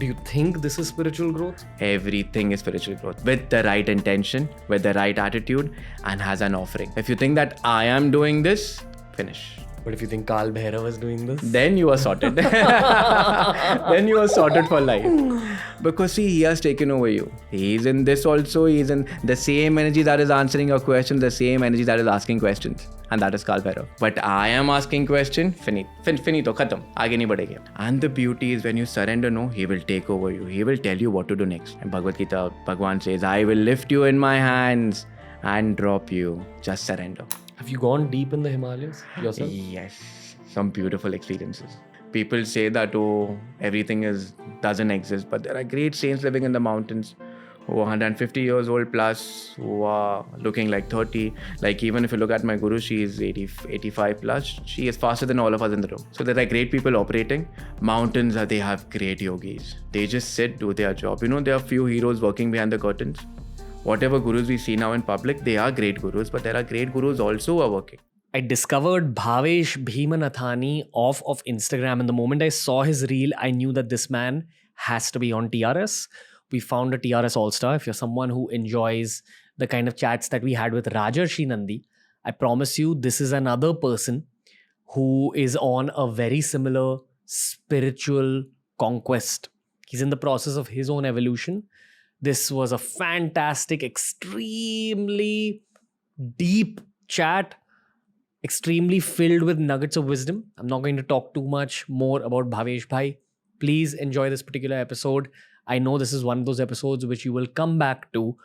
Do you think this is spiritual growth? Everything is spiritual growth with the right intention, with the right attitude, and has an offering. If you think that I am doing this, finish. But if you think Kal Bhairav is doing this? Then you are sorted. Then you are sorted for life. Because see, he has taken over you. He's in this also. He's in the same energy that is answering your questions, the same energy that is asking questions. And that is Kal Bhairav. But I am asking question, finito, khatam. Aage nahi badhenge. And the beauty is when you surrender, no, he will take over you. He will tell you what to do next. And Bhagavad Gita, Bhagwan says, I will lift you in my hands and drop you. Just surrender. Have you gone deep in the Himalayas yourself? Yes, some beautiful experiences. People say that, oh, everything doesn't exist, but there are great saints living in the mountains who are 150 years old plus, who are looking like 30. Like even if you look at my guru, she is 85 plus. She is faster than all of us in the room. So there are great people operating. Mountains, they have great yogis. They just sit, do their job. You know, there are few heroes working behind the curtains. Whatever gurus we see now in public, they are great gurus, but there are great gurus also who are working. I discovered Bhavesh Bhimanathani off of Instagram, and the moment I saw his reel, I knew that this man has to be on TRS. We found a TRS All-Star. If you're someone who enjoys the kind of chats that we had with Rajarshi Nandi, I promise you this is another person who is on a very similar spiritual conquest. He's in the process of his own evolution. This was a fantastic, extremely deep chat, extremely filled with nuggets of wisdom. I'm not going to talk too much more about Bhavesh Bhai. Please enjoy this particular episode. I know this is one of those episodes which you will come back to.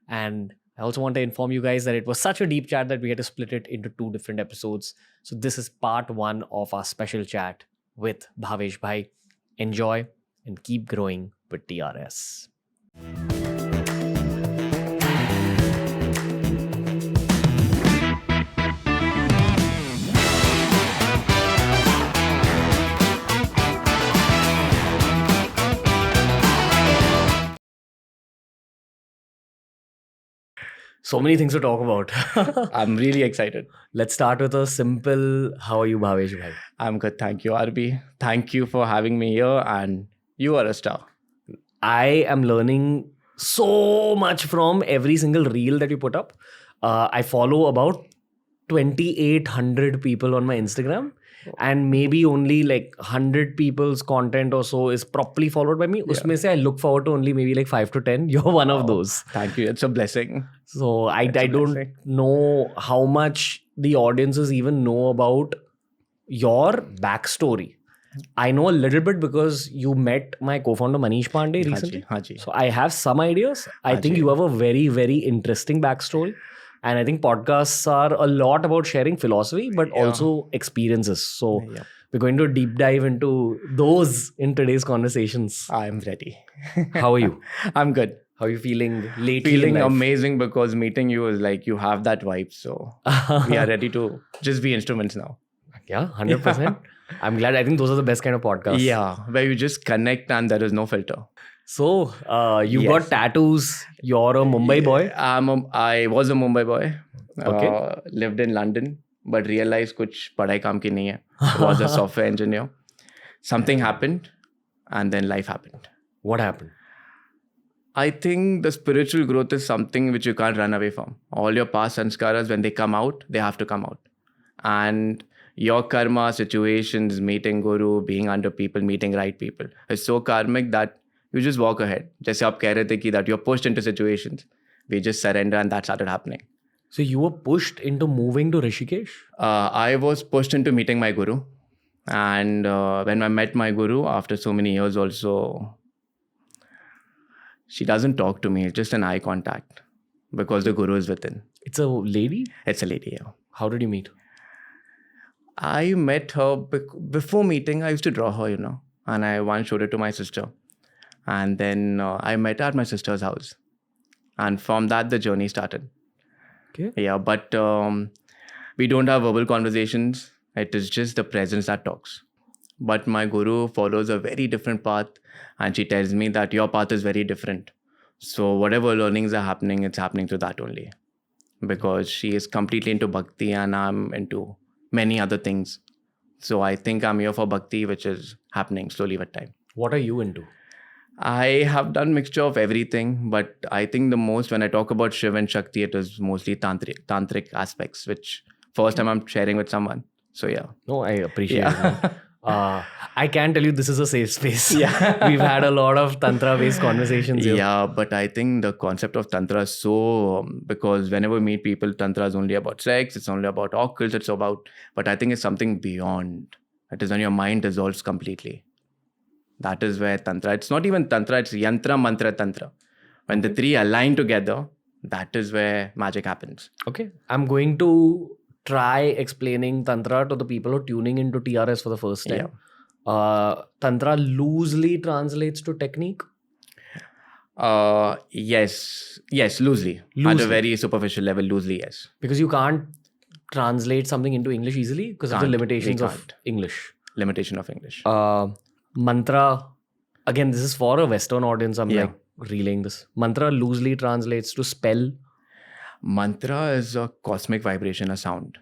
And I also want to inform you guys that it was such a deep chat that we had to split it into 2 different episodes. So this is part 1 of our special chat with Bhavesh Bhai. Enjoy and keep growing with TRS. So many things to talk about. I'm really excited. Let's start with a simple, how are you, Bhavesh Bhai? I'm good. Thank you, RB. Thank you for having me here, and you are a star. I am learning so much from every single reel that you put up. I follow about 2,800 people on my Instagram, and maybe only like 100 people's content or so is properly followed by me. Usme se I look forward to only maybe like 5 to 10. You're one of those. Thank you. It's a blessing. So I don't know how much the audiences even know about your backstory. I know a little bit because you met my co-founder Manish Pandey recently. Haji. So I have some ideas. I think you have a very, very interesting backstory. And I think podcasts are a lot about sharing philosophy, but also experiences. So we're going to deep dive into those in today's conversations. I'm ready. How are you? I'm good. How are you feeling lately? Feeling amazing because meeting you is like you have that vibe. So we are ready to just be instruments now. Yeah, 100%. I'm glad. I think those are the best kind of podcasts. Yeah, where you just connect and there is no filter. So, you got tattoos. You're a Mumbai boy. I was a Mumbai boy. Okay. Lived in London, but realized kuch padhai kaam ki nahi hai. Was a software engineer. Something happened, and then life happened. What happened? I think the spiritual growth is something which you can't run away from. All your past sanskaras, when they come out, they have to come out. And your karma, situations, meeting guru, being under people, meeting right people, is so karmic that you just walk ahead. Jaise aap keh rahe the ki that you're pushed into situations. We just surrender and that started happening. So you were pushed into moving to Rishikesh? I was pushed into meeting my guru. And when I met my guru, after so many years also, she doesn't talk to me. It's just an eye contact because the guru is within. It's a lady? It's a lady, yeah. How did you meet? I met her before meeting. I used to draw her, and I once showed it to my sister. And then I met her at my sister's house. And from that, the journey started. Okay. Yeah, but we don't have verbal conversations. It is just the presence that talks. But my guru follows a very different path. And she tells me that your path is very different. So whatever learnings are happening, it's happening through that only. Because she is completely into bhakti and I'm into many other things. So I think I'm here for bhakti, which is happening slowly with time. What are you into? I have done mixture of everything, but I think the most when I talk about Shiva and Shakti, it is mostly tantric aspects, which first time I'm sharing with someone. So yeah. No, I appreciate it, man. Yeah. I can tell you this is a safe space. Yeah. We've had a lot of Tantra-based conversations here. Yeah, but I think the concept of Tantra is so because whenever we meet people, Tantra is only about sex, it's only about occults, it's about, but I think it's something beyond. It is when your mind dissolves completely. That is where Tantra, it's not even Tantra, it's Yantra, Mantra, Tantra. When the three align together, that is where magic happens. Okay. I'm going to try explaining Tantra to the people who are tuning into TRS for the first time. Tantra loosely translates to technique. Yes, loosely. At a very superficial level, loosely, yes. Because you can't translate something into English easily because of the limitations of English. Limitation of English. Mantra, again, this is for a Western audience. I'm like relaying this. Mantra loosely translates to spell. Mantra is a cosmic vibration, a sound.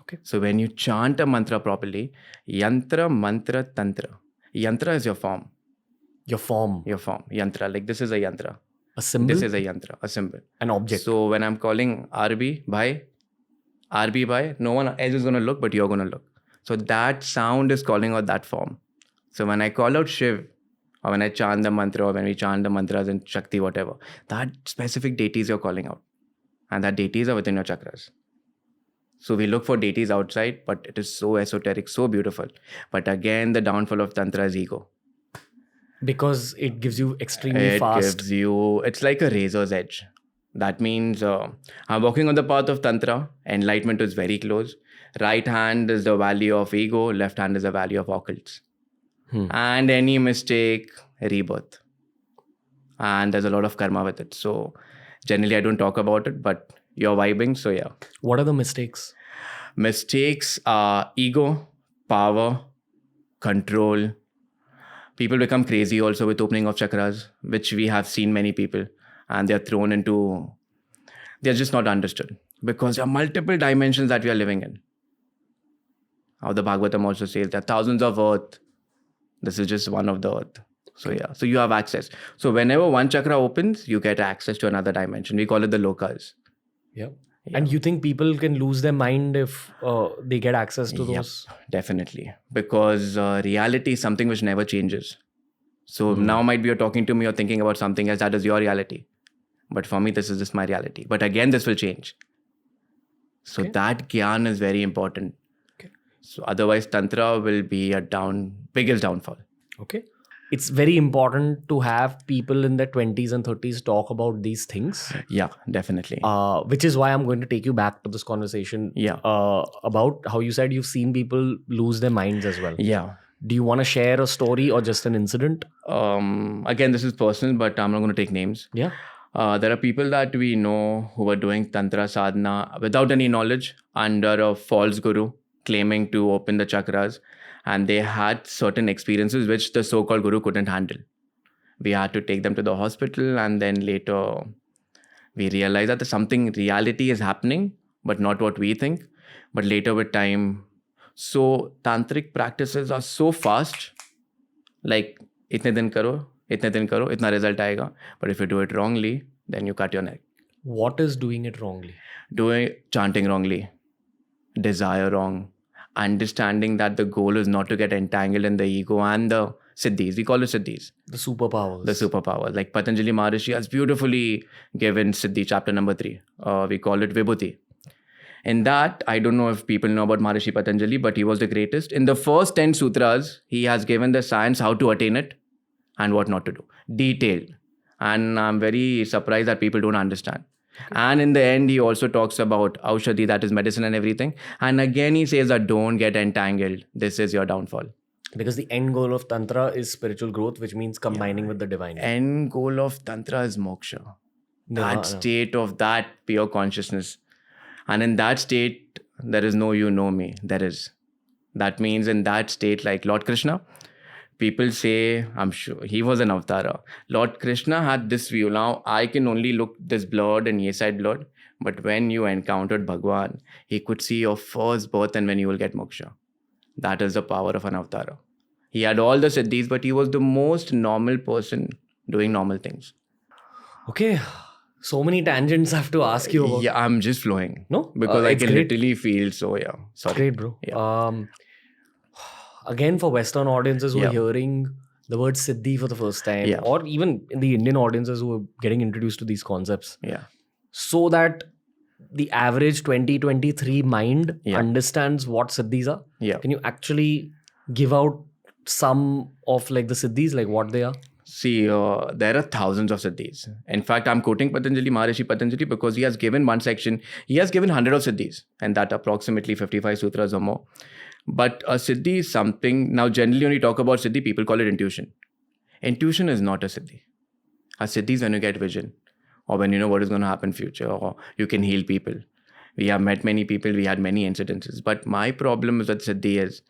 Okay. So when you chant a mantra properly, yantra, mantra, tantra. Yantra is your form. Your form. Yantra. Like this is a yantra. A symbol? This is a yantra, a symbol. An object. So when I'm calling RB, bhai, no one else is going to look, but you're going to look. So that sound is calling out that form. So when I call out Shiv, or when I chant the mantra, or when we chant the mantras in Shakti, whatever, that specific deities you're calling out. And that deities are within your chakras. So we look for deities outside, but it is so esoteric, so beautiful. But again, the downfall of Tantra is ego. Because it gives you extremely fast. It's like a razor's edge. That means I'm walking on the path of Tantra. Enlightenment is very close. Right hand is the valley of ego. Left hand is the valley of occults. And any mistake, rebirth. And there's a lot of karma with it. So generally, I don't talk about it, but you're vibing. So yeah. What are the mistakes? Mistakes are ego, power, control. People become crazy also with opening of chakras, which we have seen many people. And they're thrown into, they're just not understood. Because there are multiple dimensions that we are living in. How the Bhagavatam also says, there are thousands of earth. This is just one of the earth. So yeah, so you have access. So whenever one chakra opens, you get access to another dimension. We call it the lokas. Yeah. And you think people can lose their mind if they get access to those? Definitely. Because reality is something which never changes. So now might be you're talking to me or thinking about something else, that is your reality. But for me, this is just my reality. But again, this will change. So that gyan is very important. So otherwise, Tantra will be biggest downfall. Okay. It's very important to have people in their 20s and 30s talk about these things. Yeah, definitely. Which is why I'm going to take you back to this conversation about how you said you've seen people lose their minds as well. Yeah. Do you want to share a story or just an incident? Again, this is personal, but I'm not going to take names. Yeah. There are people that we know who are doing Tantra Sadhana without any knowledge under a false guru claiming to open the chakras. And they had certain experiences which the so-called guru couldn't handle. We had to take them to the hospital, and then later we realized that reality is happening, but not what we think. But later with time, so tantric practices are so fast, like itne din karo, itna result aayega. But if you do it wrongly, then you cut your neck. What is doing it wrongly? Chanting wrongly, desire wrong, understanding that the goal is not to get entangled in the ego and the Siddhis. We call it Siddhis. The superpowers. Like Patanjali Maharishi has beautifully given Siddhi, chapter number 3. We call it Vibhuti. In that, I don't know if people know about Maharishi Patanjali, but he was the greatest. In the first 10 sutras, he has given the science how to attain it and what not to do. Detailed. And I'm very surprised that people don't understand. And in the end, he also talks about Aushadhi, that is medicine and everything. And again, he says that don't get entangled. This is your downfall. Because the end goal of Tantra is spiritual growth, which means combining with the divine. End goal of Tantra is moksha. That state of that pure consciousness. And in that state, there is no you know me. There is. That means in that state, like Lord Krishna, people say, I'm sure, he was an avatara. Lord Krishna had this view. Now, I can only look this blood and ye side blood. But when you encountered Bhagwan, he could see your first birth and when you will get moksha. That is the power of an avatara. He had all the siddhis, but he was the most normal person doing normal things. Okay. So many tangents I have to ask you about. Yeah, I'm just flowing. No? Because I It's can great. literally feel so, yeah. Sorry. Great, bro. Yeah. Again, for Western audiences who are Yeah. hearing the word Siddhi for the first time, Yeah. or even in the Indian audiences who are getting introduced to these concepts, Yeah. so that the average 2023 mind Yeah. understands what Siddhis are, Yeah. can you actually give out some of like the Siddhis, like what they are? See, there are thousands of siddhis. In fact, I'm quoting Patanjali, Maharishi Patanjali, because he has given one section, he has given 100 of siddhis, and that approximately 55 sutras or more. But a siddhi is something, now generally when we talk about siddhi, people call it intuition. Intuition is not a siddhi. A siddhi is when you get vision, or when you know what is going to happen in future, or you can heal people. We have met many people, we had many incidences. But my problem with siddhi is,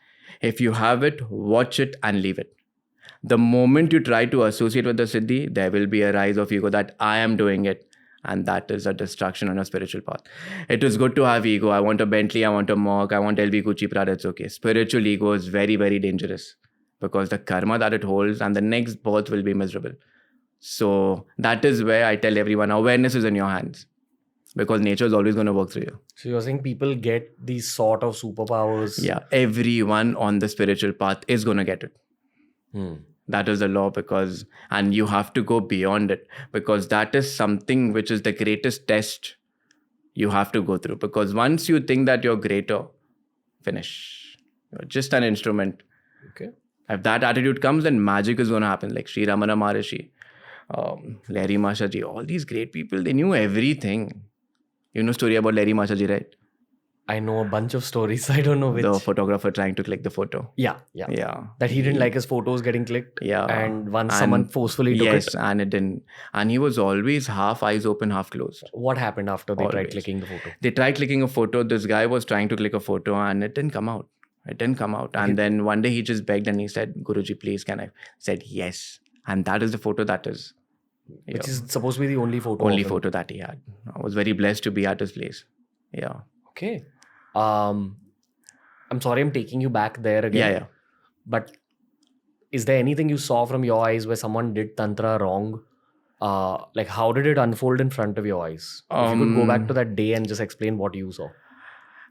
if you have it, watch it and leave it. The moment you try to associate with the siddhi, there will be a rise of ego that I am doing it. And that is a distraction on a spiritual path. It is good to have ego. I want a Bentley, I want a Merc, I want LV Gucci Prada, it's okay. Spiritual ego is very, very dangerous because the karma that it holds and the next birth will be miserable. So that is where I tell everyone, awareness is in your hands because nature is always going to work through you. So you're saying people get these sort of superpowers? Yeah, everyone on the spiritual path is going to get it. That is the law and you have to go beyond it because that is something which is the greatest test you have to go through. Because once you think that you're greater, finish. You're just an instrument. Okay. If that attitude comes, then magic is going to happen. Like Sri Ramana Maharishi, Larry Mashaji, all these great people, they knew everything. You know story about Larry Mashaji, right? I know a bunch of stories. I don't know which. The photographer trying to click the photo. Yeah. That he didn't like his photos getting clicked. Yeah. And once someone forcefully took it. Yes, and it didn't. And he was always half eyes open, half closed. What happened after they tried clicking the photo? They tried clicking a photo. This guy was trying to click a photo and it didn't come out. And then one day he just begged and he said, Guruji, please, can I? Said yes. And that is the photo that is. Which is supposed to be the only photo. Only photo that he had. I was very blessed to be at his place. Yeah. Okay. I'm sorry I'm taking you back there again. Yeah. But is there anything you saw from your eyes where someone did Tantra wrong? Like how did it unfold in front of your eyes? If you could go back to that day and just explain what you saw.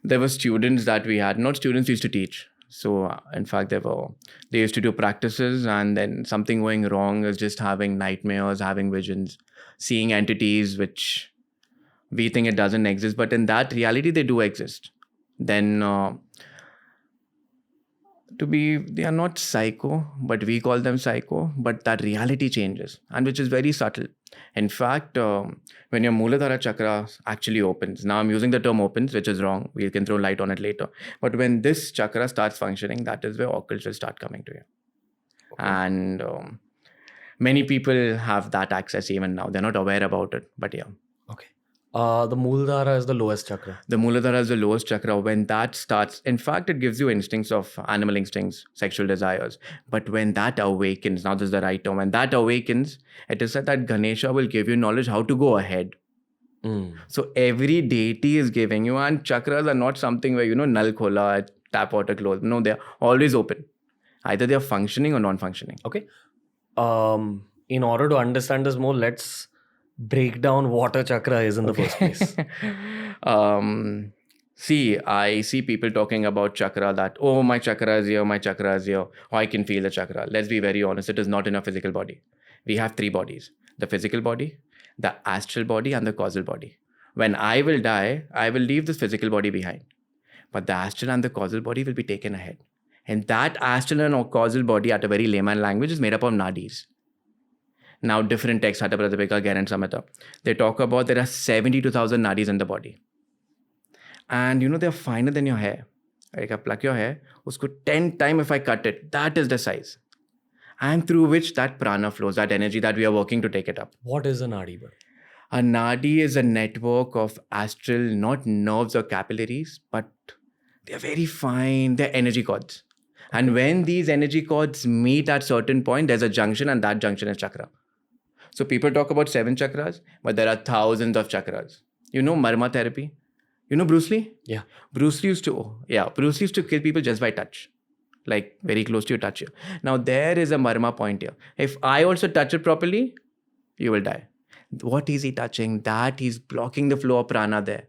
There were students that we had, not students used to teach. So in fact, they used to do practices and then something going wrong is just having nightmares, having visions, seeing entities which we think it doesn't exist, but in that reality, they do exist. Then they are not psycho, but we call them psycho, but that reality changes and which is very subtle. In fact, when your Muladhara chakra actually opens, now I'm using the term opens, which is wrong. We can throw light on it later. But when this chakra starts functioning, that is where occults will start coming to you. Okay. And many people have that access even now. They're not aware about it, but yeah. Okay. The Muladhara is the lowest chakra. The Muladhara is the lowest chakra. When that starts, in fact, it gives you instincts of animal instincts, sexual desires. But when that awakens, now this is the right term, when that awakens, it is said that Ganesha will give you knowledge how to go ahead. So every deity is giving you, and chakras are not something where, null khola, tap water closed. No, they're always open. Either they're functioning or non-functioning. Okay. In order to understand this more, let's break down what a chakra is in the first place. I see people talking about chakra that, oh, my chakra is here, oh, I can feel the chakra. Let's be very honest, it is not in a physical body. We have three bodies, the physical body, the astral body, and the causal body. When I will die, I will leave this physical body behind. But the astral and the causal body will be taken ahead. And that astral and causal body, at a very layman language, is made up of nadis. Now, different texts, Hatha Pradipika, Gyan and Samhita, they talk about there are 72,000 nadis in the body. And they're finer than your hair. Like I pluck your hair, usko 10 times if I cut it, that is the size. And through which that prana flows, that energy that we are working to take it up. What is a nadi? A nadi is a network of astral, not nerves or capillaries, but they're very fine, they're energy cords. Okay. And when these energy cords meet at certain point, there's a junction and that junction is chakra. So people talk about 7 chakras, but there are thousands of chakras. Marma therapy? Bruce Lee? Yeah. Bruce Lee used to kill people just by touch. like very close to you, touch you. Now there is a marma point here. If I also touch it properly, you will die. What is he touching? That he's blocking the flow of prana there.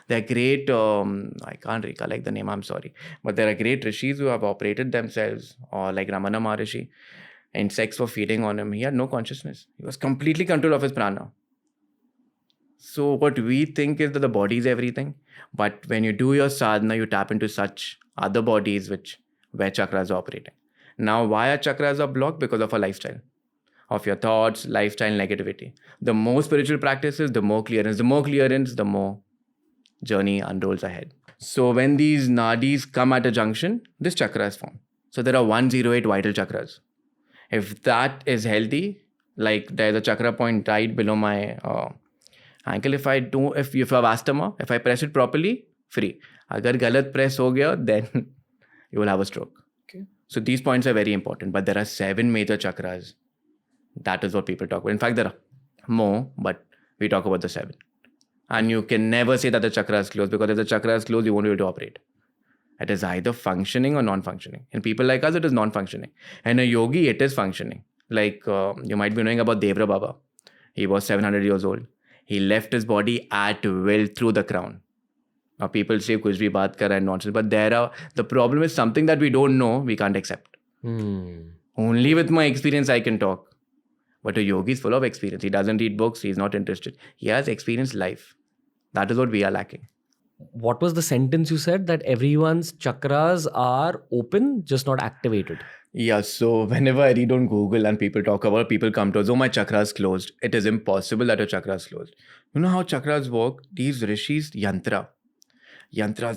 There are great, I can't recollect the name, I'm sorry. But there are great rishis who have operated themselves, or like Ramana Maharishi. Insects were feeding on him. He had no consciousness. He was completely control of his prana. So what we think is that the body is everything. But when you do your sadhana, you tap into such other bodies where chakras are operating. Now, why are chakras are blocked? Because of a lifestyle, of your thoughts, lifestyle, negativity. The more spiritual practices, the more clearance. The more clearance, the more journey unrolls ahead. So when these nadis come at a junction, this chakra is formed. So there are 108 vital chakras. If that is healthy, like there's a chakra point right below my ankle. If you have asthma, if I press it properly, free. Agar galat press ho gaya, then you will have a stroke. Okay. So these points are very important. But there are 7 major chakras. That is what people talk about. In fact, there are more, but we talk about the 7. And you can never say that the chakra is closed, because if the chakra is closed, you won't be able to operate. It is either functioning or non-functioning. In people like us, it is non-functioning. And a yogi, it is functioning. Like you might be knowing about Devra Baba. He was 700 years old. He left his body at will through the crown. Now people say kuch bhi baat kar raha hai, nonsense. But the problem is something that we don't know, we can't accept. Only with my experience I can talk. But a yogi is full of experience. He doesn't read books. He's not interested. He has experienced life. That is what we are lacking. What was the sentence you said? That everyone's chakras are open, just not activated. Yeah, so whenever I read on Google and people talk about, people come to us, oh, my chakra is closed. It is impossible that your chakra is closed. You know how chakras work? These rishis, yantras,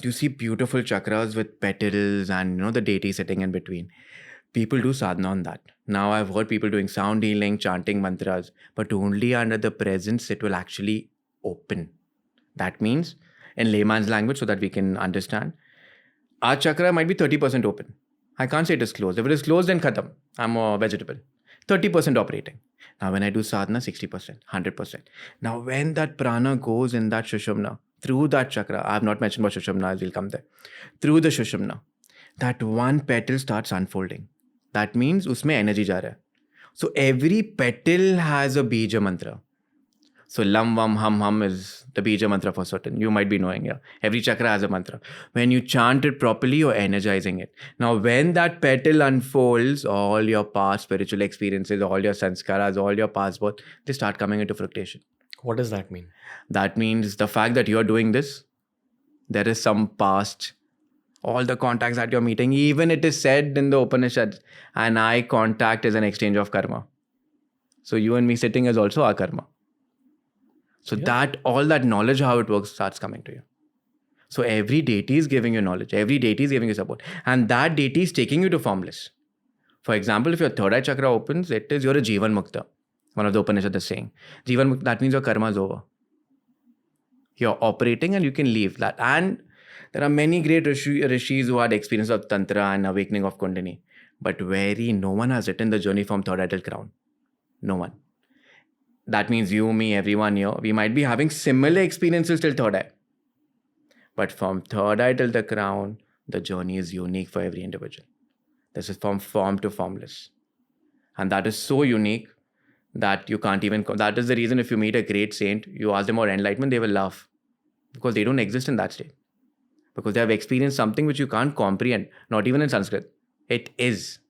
you see beautiful chakras with petals and the deity sitting in between. People do sadhana on that. Now I've heard people doing sound healing, chanting mantras, but only under the presence it will actually open. That means, in layman's language, so that we can understand, our chakra might be 30% open. I can't say it is closed. If it is closed, then khatam. I'm a vegetable. 30% operating. Now when I do sadhana, 60%, 100%. Now when that prana goes in that shushumna, through that chakra, I have not mentioned about shushumna, we'll come there. Through the shushumna, that one petal starts unfolding. That means usme energy ja raha hai. So every petal has a bija mantra. So lam, vam, hum is the bija mantra for certain. You might be knowing, yeah. Every chakra has a mantra. When you chant it properly, you're energizing it. Now, when that petal unfolds, all your past spiritual experiences, all your sanskaras, all your past birth, they start coming into fruition. What does that mean? That means the fact that you're doing this, there is some past, all the contacts that you're meeting, even it is said in the Upanishads, an eye contact is an exchange of karma. So you and me sitting is also our karma. So that all that knowledge, how it works, starts coming to you. So every deity is giving you knowledge. Every deity is giving you support. And that deity is taking you to formless. For example, if your third eye chakra opens, it is you're a Jivan Mukta. One of the Upanishads is saying. Jivan Mukta, that means your karma is over. You're operating and you can leave that. And there are many great rishis who had experience of Tantra and awakening of Kundalini. But no one has written the journey from third eye till crown. No one. That means you, me, everyone here, we might be having similar experiences till third eye. But from third eye till the crown, the journey is unique for every individual. This is from form to formless. And that is so unique that you can't even... That is the reason if you meet a great saint, you ask them about enlightenment, they will laugh. Because they don't exist in that state. Because they have experienced something which you can't comprehend, not even in Sanskrit. It is.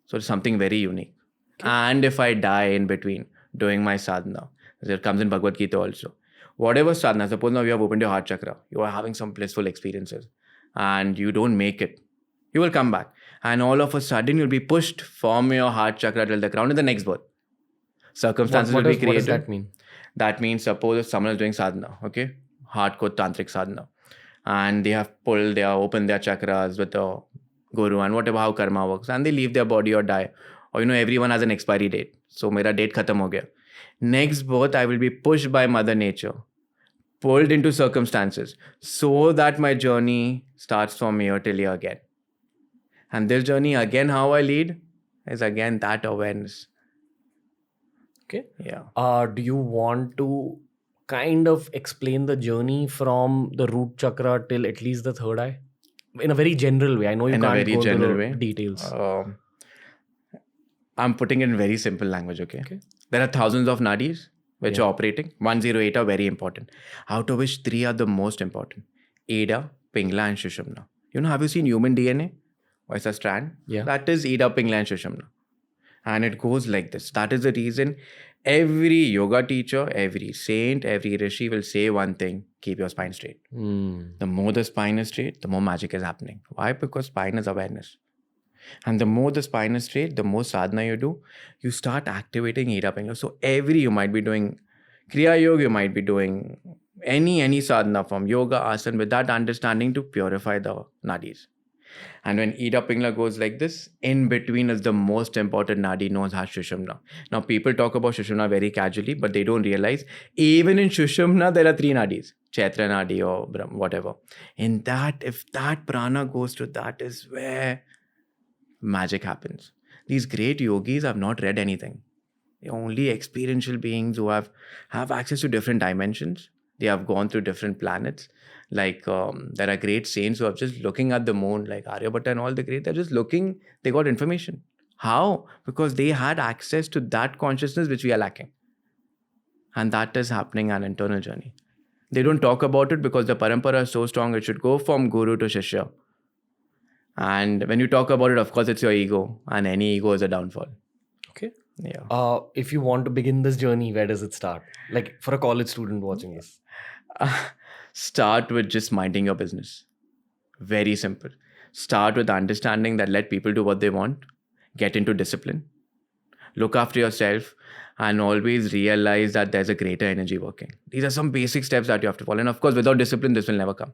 So it's something very unique. Okay. And if I die in between doing my sadhana, there comes in Bhagavad Gita also. Whatever sadhana, suppose now you have opened your heart chakra, you are having some blissful experiences and you don't make it, you will come back. And all of a sudden you'll be pushed from your heart chakra till the crown in the next birth. Circumstances will be created. What does that mean? That means suppose if someone is doing sadhana, okay, hardcore tantric sadhana, and they have opened their chakras with the guru and whatever, how karma works, and they leave their body or die. Or everyone has an expiry date. So mera date khatam ho gaya. Next birth, I will be pushed by Mother Nature, pulled into circumstances, so that my journey starts from here till here again. And this journey again, how I lead, is again that awareness. Okay. Yeah. Do you want to kind of explain the journey from the root chakra till at least the third eye? In a very general way. I know you In a can't very go into general the way. details. I'm putting it in very simple language, okay? Okay. There are thousands of nadis which Yeah. are operating. 108 are very important, out of which 3 are the most important. Ida, Pingla and Sushumna. Have you seen human DNA? Or it's a strand? Yeah. That is Ida, Pingla and Sushumna. And it goes like this. That is the reason every yoga teacher, every saint, every rishi will say one thing: keep your spine straight. The more the spine is straight, the more magic is happening. Why? Because spine is awareness. And the more the spine is straight, the more sadhana you do, you start activating Ida Pingla. So you might be doing Kriya Yoga, you might be doing any sadhana from yoga, asana, with that understanding to purify the nadis. And when Ida Pingla goes like this, in between is the most important nadi known as Shushumna. Now, people talk about Shushumna very casually, but they don't realize even in Shushumna, there are 3 nadis, Chaitra nadi or whatever. In that, if that prana goes to that, is where magic happens. These great yogis have not read anything. They're only experiential beings who have access to different dimensions. They have gone through different planets. Like there are great saints who are just looking at the moon, like Aryabhatta and all the great. They're just looking. They got information. How? Because they had access to that consciousness which we are lacking. And that is happening an internal journey. They don't talk about it because the parampara is so strong. It should go from guru to shishya. And when you talk about it, of course, it's your ego. And any ego is a downfall. Okay. Yeah. If you want to begin this journey, where does it start? Like for a college student watching this. Start with just minding your business. Very simple. Start with understanding that let people do what they want. Get into discipline. Look after yourself and always realize that there's a greater energy working. These are some basic steps that you have to follow. And of course, without discipline, this will never come.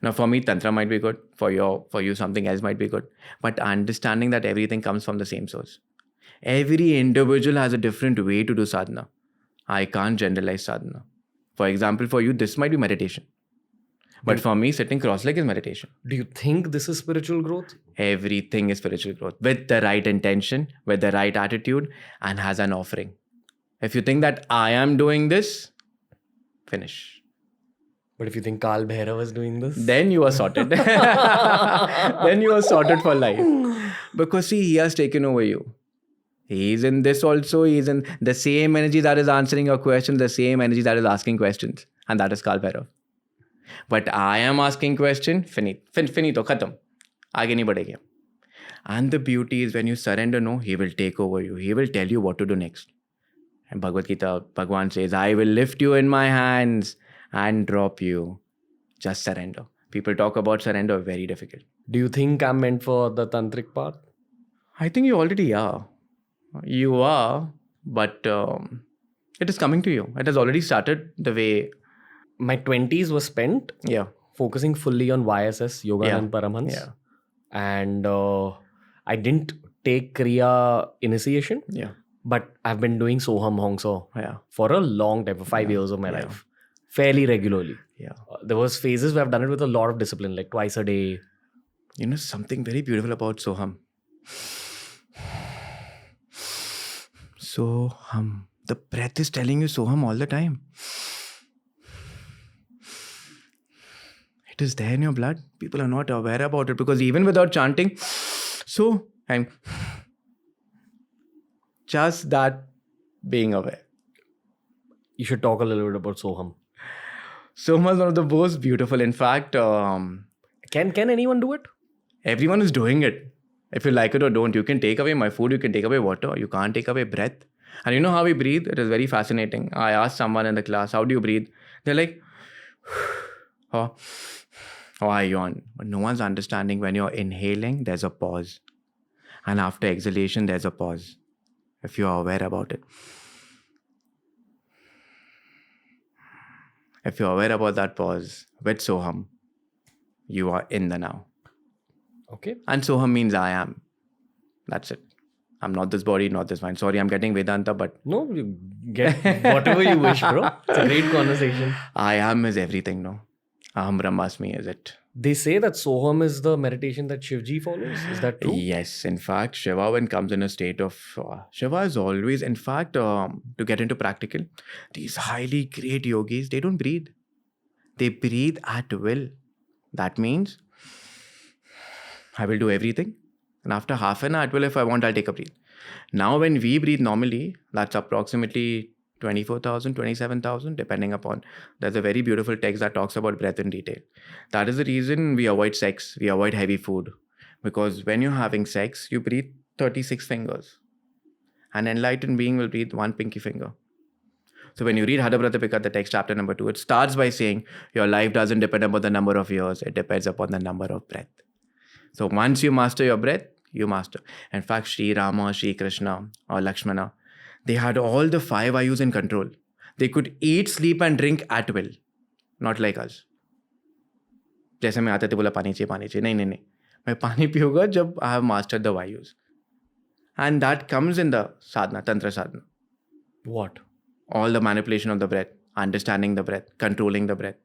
Now, for me, Tantra might be good. For you, something else might be good. But understanding that everything comes from the same source. Every individual has a different way to do sadhana. I can't generalize sadhana. For example, for you, this might be meditation. But for me, sitting cross-legged is meditation. Do you think this is spiritual growth? Everything is spiritual growth. With the right intention, with the right attitude, and has an offering. If you think that I am doing this, finish. But if you think Kal Bhairav is doing this? Then you are sorted. Then you are sorted for life. Because see, he has taken over you. He is in this also. He is in the same energy that is answering your questions, the same energy that is asking questions. And that is Kal Bhairav. But I am asking question, finito, khatam. Aage nahi badhegi. And the beauty is when you surrender, no, he will take over you. He will tell you what to do next. And Bhagavad Gita, Bhagwan says, I will lift you in my hands and drop you. Just surrender. People talk about surrender, very difficult. Do you think I'm meant for the tantric path? I think you already are. You are, but it is coming to you. It has already started the way. My 20s were spent focusing fully on YSS, Yoga and Paramhans. Yeah. And I didn't take Kriya initiation. Yeah. But I've been doing Soham Hongso for a long time, for 5 years of my life. Fairly regularly. Yeah. There was phases where I've done it with a lot of discipline, like twice a day. You know something very beautiful about Soham? Soham. The breath is telling you Soham all the time. It is there in your blood. People are not aware about it because even without chanting, I'm just that being aware. You should talk a little bit about Soham. Soham is one of the most beautiful. In fact, can anyone do it? Everyone is doing it. If you like it or don't, you can take away my food, you can take away water, you can't take away breath. And you know how we breathe? It is very fascinating. I asked someone in the class, how do you breathe? They're like, I yawn. But no one's understanding when you're inhaling, there's a pause. And after exhalation, there's a pause. If you're aware about it. If you're aware about that pause with Soham, you are in the now. Okay. And Soham means I am. That's it. I'm not this body, not this mind. Sorry, I'm getting Vedanta, but... No, you get whatever you wish, bro. It's a great conversation. I am is everything, no? Aham Brahmasmi is it. They say that Soham is the meditation that Shivji follows. Is that true? Yes. In fact, Shiva, when comes in a state of... Shiva is always, in fact, to get into practical, these highly great yogis, they don't breathe. They breathe at will. That means I will do everything. And after half an hour, if I want, I'll take a breath. Now, when we breathe normally, that's approximately 24,000, 27,000, depending upon. There's a very beautiful text that talks about breath in detail. That is the reason we avoid sex, we avoid heavy food. Because when you're having sex, you breathe 36 fingers. An enlightened being will breathe one pinky finger. So when you read Hadapratipika, the text chapter number 2, it starts by saying your life doesn't depend upon the number of years, it depends upon the number of breath. So once you master your breath, you master. In fact, Sri Rama, Sri Krishna or Lakshmana, they had all the 5 Ayus in control. They could eat, sleep and drink at will. Not like us. जैसे मैं आते थे बोला पानी चाहिए नहीं मैं पानी पीऊंगा जब I have mastered the Vayus. And that comes in the sadhana, Tantra sadhana. What? All the manipulation of the breath, understanding the breath, controlling the breath.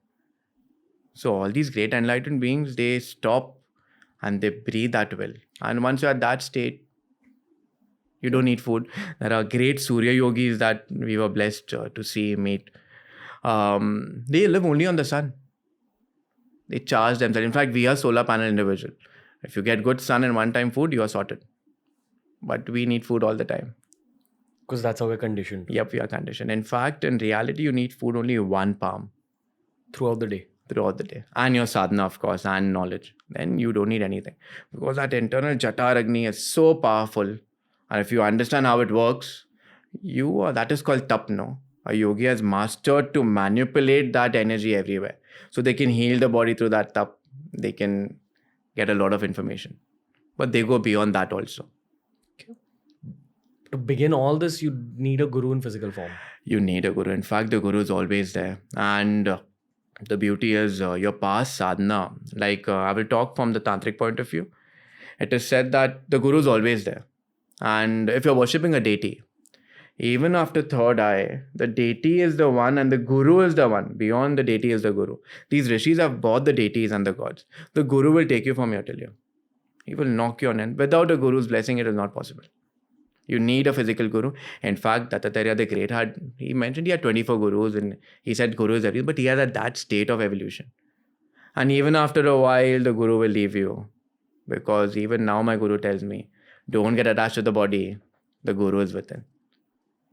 So all these great enlightened beings, they stop and they breathe at will. And once you're at that state, you don't need food. There are great Surya yogis that we were blessed to see, meet. They live only on the sun. They charge themselves. In fact, we are solar panel individual. If you get good sun and one-time food, you are sorted. But we need food all the time. Because that's how we're conditioned. Yep, we are conditioned. In fact, in reality, you need food only one palm. Throughout the day. And your sadhana, of course, and knowledge. Then you don't need anything. Because that internal Jatar Agni is so powerful. And if you understand how it works, that is called tap, no? A yogi has mastered to manipulate that energy everywhere. So they can heal the body through that tap. They can get a lot of information. But they go beyond that also. Okay. To begin all this, you need a guru in physical form. You need a guru. In fact, the guru is always there. And the beauty is your past sadhana. I will talk from the tantric point of view. It is said that the guru is always there. And if you're worshipping a deity, even after third eye, the deity is the one and the guru is the one. Beyond the deity is the guru. These rishis have bought the deities and the gods. The guru will take you from here till here. He will knock you on end. Without a guru's blessing, it is not possible. You need a physical guru. In fact, Dattatreya the Great he mentioned he had 24 gurus and he said guru is everything, but he is at that state of evolution. And even after a while, the guru will leave you. Because even now my guru tells me, don't get attached to the body. The guru is within.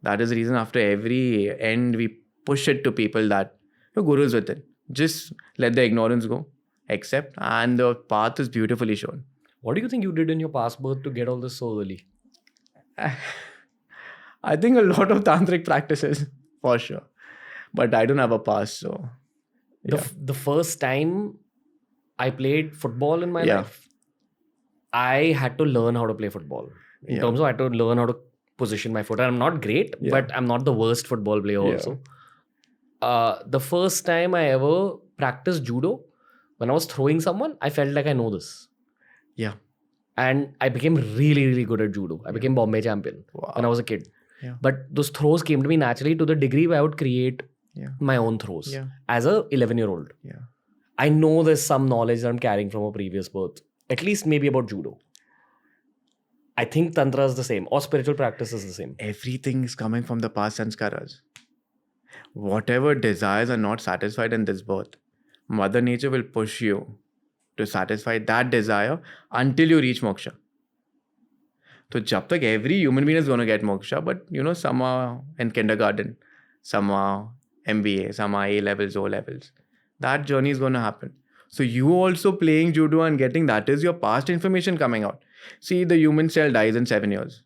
That is the reason after every end, we push it to people that your guru is within. Just let the ignorance go, accept, and the path is beautifully shown. What do you think you did in your past birth to get all this so early? I think a lot of tantric practices, for sure. But I don't have a past, so... Yeah. The first time I played football in my life, I had to learn how to play football. In terms of I had to learn how to position my foot. And I'm not great, but I'm not the worst football player also. The first time I ever practiced judo, when I was throwing someone, I felt like I know this. Yeah. And I became really, really good at judo. I became Bombay champion when I was a kid. Yeah. But those throws came to me naturally to the degree where I would create my own throws as a 11-year-old. Yeah. I know there's some knowledge that I'm carrying from a previous birth, at least maybe about judo. I think Tantra is the same, or spiritual practice is the same. Everything is coming from the past sanskaras. Whatever desires are not satisfied in this birth, Mother Nature will push you to satisfy that desire until you reach moksha. So jab tak every human being is going to get moksha, but some are in kindergarten, some are MBA, some are A levels, O levels. That journey is going to happen. So you also playing judo and getting that is your past information coming out. See, the human cell dies in 7 years.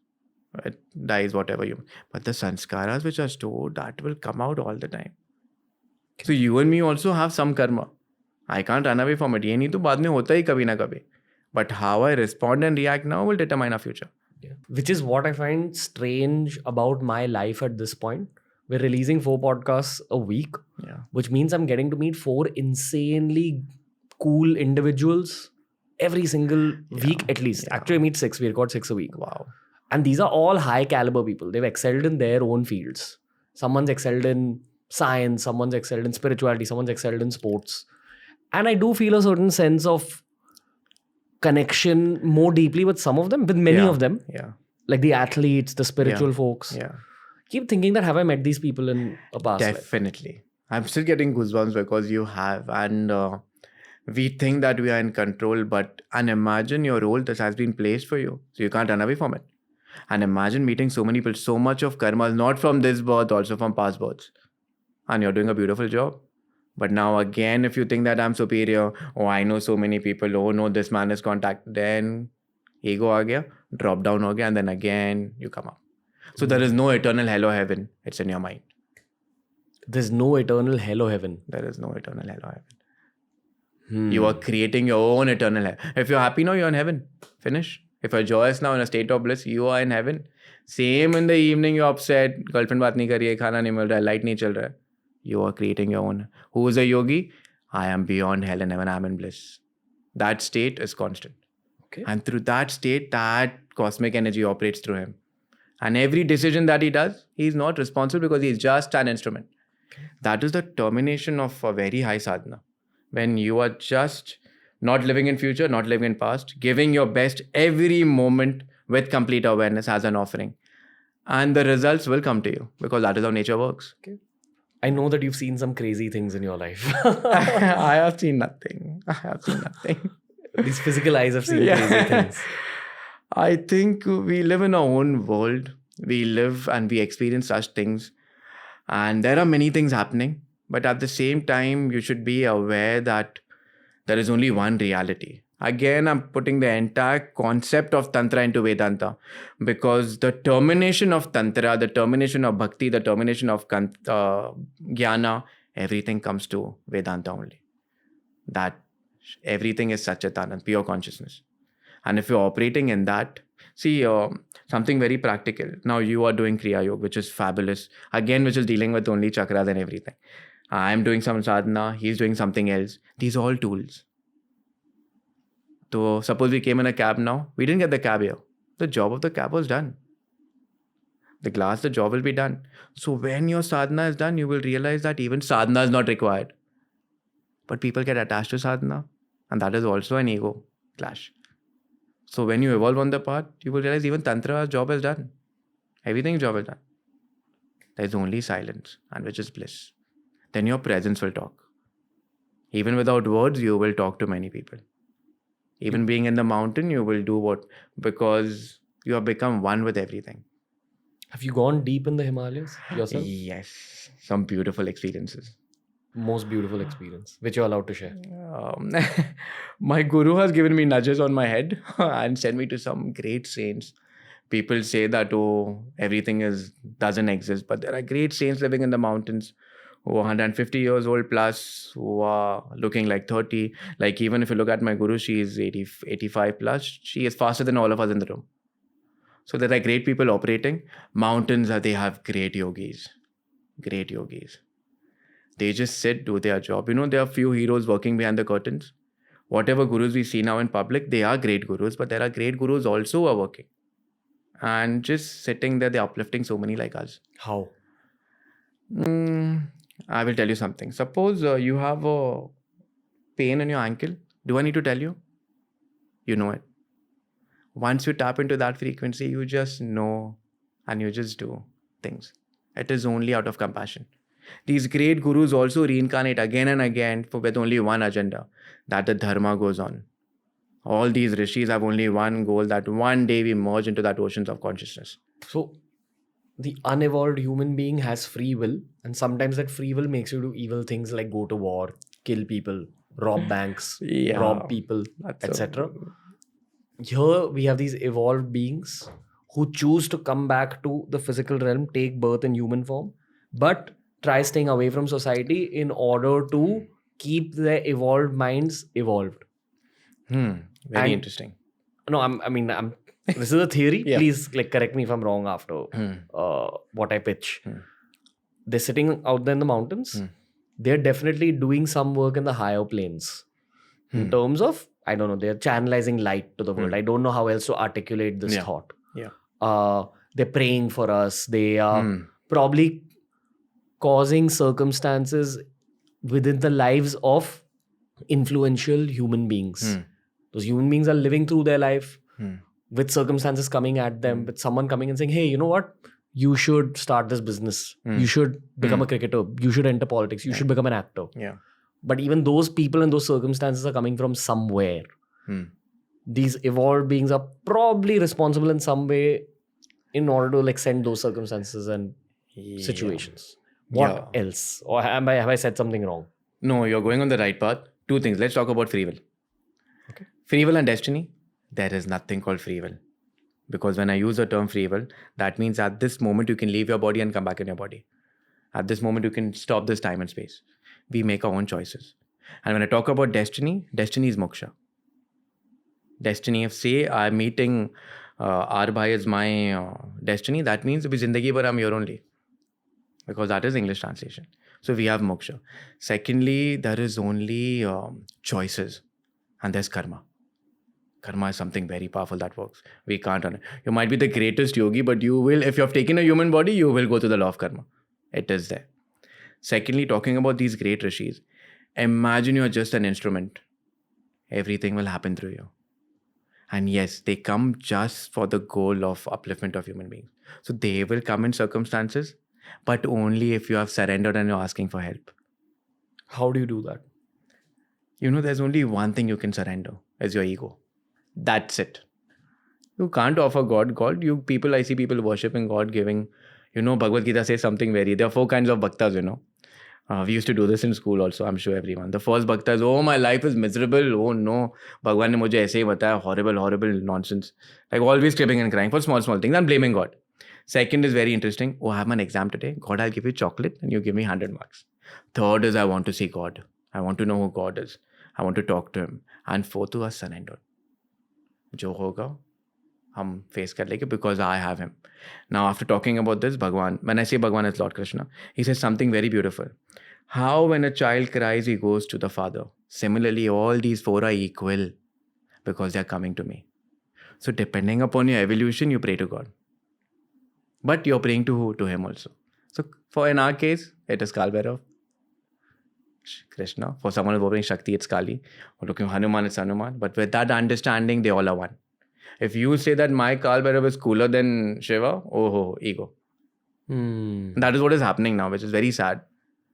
It dies whatever you... But the sanskaras which are stored, that will come out all the time. So you and me also have some karma. I can't run away from it. ये नहीं तो बाद में होता ही कभी ना कभी. But how I respond and react now will determine our future. Yeah. Which is what I find strange about my life at this point. We're releasing 4 podcasts a week, which means I'm getting to meet 4 insanely cool individuals every single week at least. Actually, I meet 6. We record 6 a week. Wow. And these are all high caliber people. They've excelled in their own fields. Someone's excelled in science, someone's excelled in spirituality, someone's excelled in sports. And I do feel a certain sense of connection more deeply with some of them, with many of them. Yeah. Like the athletes, the spiritual folks. Yeah. Keep thinking that have I met these people in a past life? Definitely. I'm still getting goosebumps because you have. And We think that we are in control, and imagine your role that has been placed for you. So you can't run away from it. And imagine meeting so many people, so much of karma is not from this birth, also from past births. And you're doing a beautiful job. But now again, if you think that I'm superior, oh, I know so many people, oh no, this man is contact, then ego aa gaya, drop down ho gaya, and then again you come up. So there is no eternal hell or heaven. It's in your mind. There's no eternal hell or heaven. There is no eternal hell or heaven. You are creating your own eternal hell. If you're happy now, you're in heaven. Finish. If you're joyous now in a state of bliss, you are in heaven. Same in the evening, you're upset, girlfriend baat nahi kar rahi hai, khana nahi mil raha hai, light nahi chal raha hai. You are creating your own. Who is a yogi? I am beyond hell and heaven. I am in bliss. That state is constant. Okay. And through that state, that cosmic energy operates through him. And every decision that he does, he is not responsible because he is just an instrument. Okay. That is the termination of a very high sadhana. When you are just not living in future, not living in past, giving your best every moment with complete awareness as an offering. And the results will come to you because that is how nature works. Okay. I know that you've seen some crazy things in your life. I have seen nothing. These physical eyes have seen crazy things. I think we live in our own world. We live and we experience such things. And there are many things happening. But at the same time, you should be aware that there is only one reality. Again, I'm putting the entire concept of Tantra into Vedanta because the termination of Tantra, the termination of Bhakti, the termination of Jnana, everything comes to Vedanta only. That everything is Satchitanand, pure consciousness. And if you're operating in that, see, something very practical. Now you are doing Kriya Yoga, which is fabulous. Again, which is dealing with only chakras and everything. I'm doing some sadhana, he's doing something else. These are all tools. So suppose we came in a cab now, we didn't get the cab here. The job of the cab was done. The job will be done. So when your sadhana is done, you will realize that even sadhana is not required. But people get attached to sadhana, and that is also an ego clash. So when you evolve on the path, you will realize even Tantra's job is done. Everything's job is done. There is only silence, and which is bliss. Then your presence will talk. Even without words, you will talk to many people. Even being in the mountain, you will do what? Because you have become one with everything. Have you gone deep in the Himalayas yourself? Yes. Some beautiful experiences. Most beautiful experience, which you're allowed to share. My guru has given me nudges on my head and sent me to some great saints. People say that, oh, everything doesn't exist. But there are great saints living in the mountains who are 150 years old plus, who are looking like 30. Like even if you look at my guru, she is 85 plus. She is faster than all of us in the room. So there are great people operating. Mountains, they have great yogis. Great yogis. They just sit, do their job. You know, there are few heroes working behind the curtains. Whatever gurus we see now in public, they are great gurus. But there are great gurus also who are working. And just sitting there, they're uplifting so many like us. How? I will tell you something. Suppose you have a pain in your ankle. Do I need to tell you? You know it. Once you tap into that frequency, you just know and you just do things. It is only out of compassion. These great gurus also reincarnate again and again with only one agenda, that the dharma goes on. All these rishis have only one goal, that one day we merge into that oceans of consciousness. So, the unevolved human being has free will, and sometimes that free will makes you do evil things like go to war, kill people, rob banks, rob people, etc. Here we have these evolved beings who choose to come back to the physical realm, take birth in human form, but try staying away from society in order to keep their evolved minds evolved. Very interesting. No, this is a theory. Please correct me if I'm wrong after what I pitch. They're sitting out there in the mountains. They're definitely doing some work in the higher planes. In terms of, I don't know, they're channelizing light to the world. I don't know how else to articulate this thought. They're praying for us. They are probably causing circumstances within the lives of influential human beings. Those human beings are living through their life with circumstances coming at them, with someone coming and saying, hey, you know what? You should start this business. You should become a cricketer. You should enter politics. You should become an actor. But even those people and those circumstances are coming from somewhere. These evolved beings are probably responsible in some way in order to like send those circumstances and situations. What else? Or have I said something wrong? No, you're going on the right path. Two things. Let's talk about free will. Okay. Free will and destiny. There is nothing called free will. Because when I use the term free will, that means at this moment you can leave your body and come back in your body. At this moment you can stop this time and space. We make our own choices. And when I talk about destiny, destiny is moksha. Destiny, if say I'm meeting Arbhai is my destiny, that means abhi zindagi bhar I'm here only. Because that is English translation. So we have moksha. Secondly, there is only choices. And there's karma. Karma is something very powerful that works. We can't run it. You might be the greatest yogi, but you will, if you have taken a human body, you will go to the law of karma. It is there. Secondly, talking about these great rishis, imagine you're just an instrument. Everything will happen through you. And yes, they come just for the goal of upliftment of human beings. So they will come in circumstances, but only if you have surrendered and you're asking for help. How do you do that? You know, there's only one thing you can surrender, is your ego. That's it. You can't offer God. I see people worshipping God, giving, Bhagavad Gita says something there are 4 kinds of bhaktas, we used to do this in school also, I'm sure everyone. The first bhakta is, oh, my life is miserable. Oh no, Bhagwan ne mujhe aise hi bataya. Horrible nonsense. Like always cribbing and crying for small things and blaming God. Second is very interesting. Oh, I have an exam today. God, I'll give you chocolate and you give me 100 marks. Third is, I want to see God. I want to know who God is. I want to talk to him. And fourth was surrender. Jo hoga, hum face kar lenge because I have him. Now, after talking about this, Bhagwan, when I say Bhagwan, it's Lord Krishna, he says something very beautiful. How when a child cries, he goes to the father. Similarly, all these 4 are equal because they are coming to me. So depending upon your evolution, you pray to God. But you're praying to who? To him also. So in our case, it is Kalbhairav, Krishna. For someone who's praying Shakti, it's Kali. Or looking Hanuman, it's Hanuman. But with that understanding, they all are one. If you say that my Kalbhairav is cooler than Shiva, ego. That is what is happening now, which is very sad.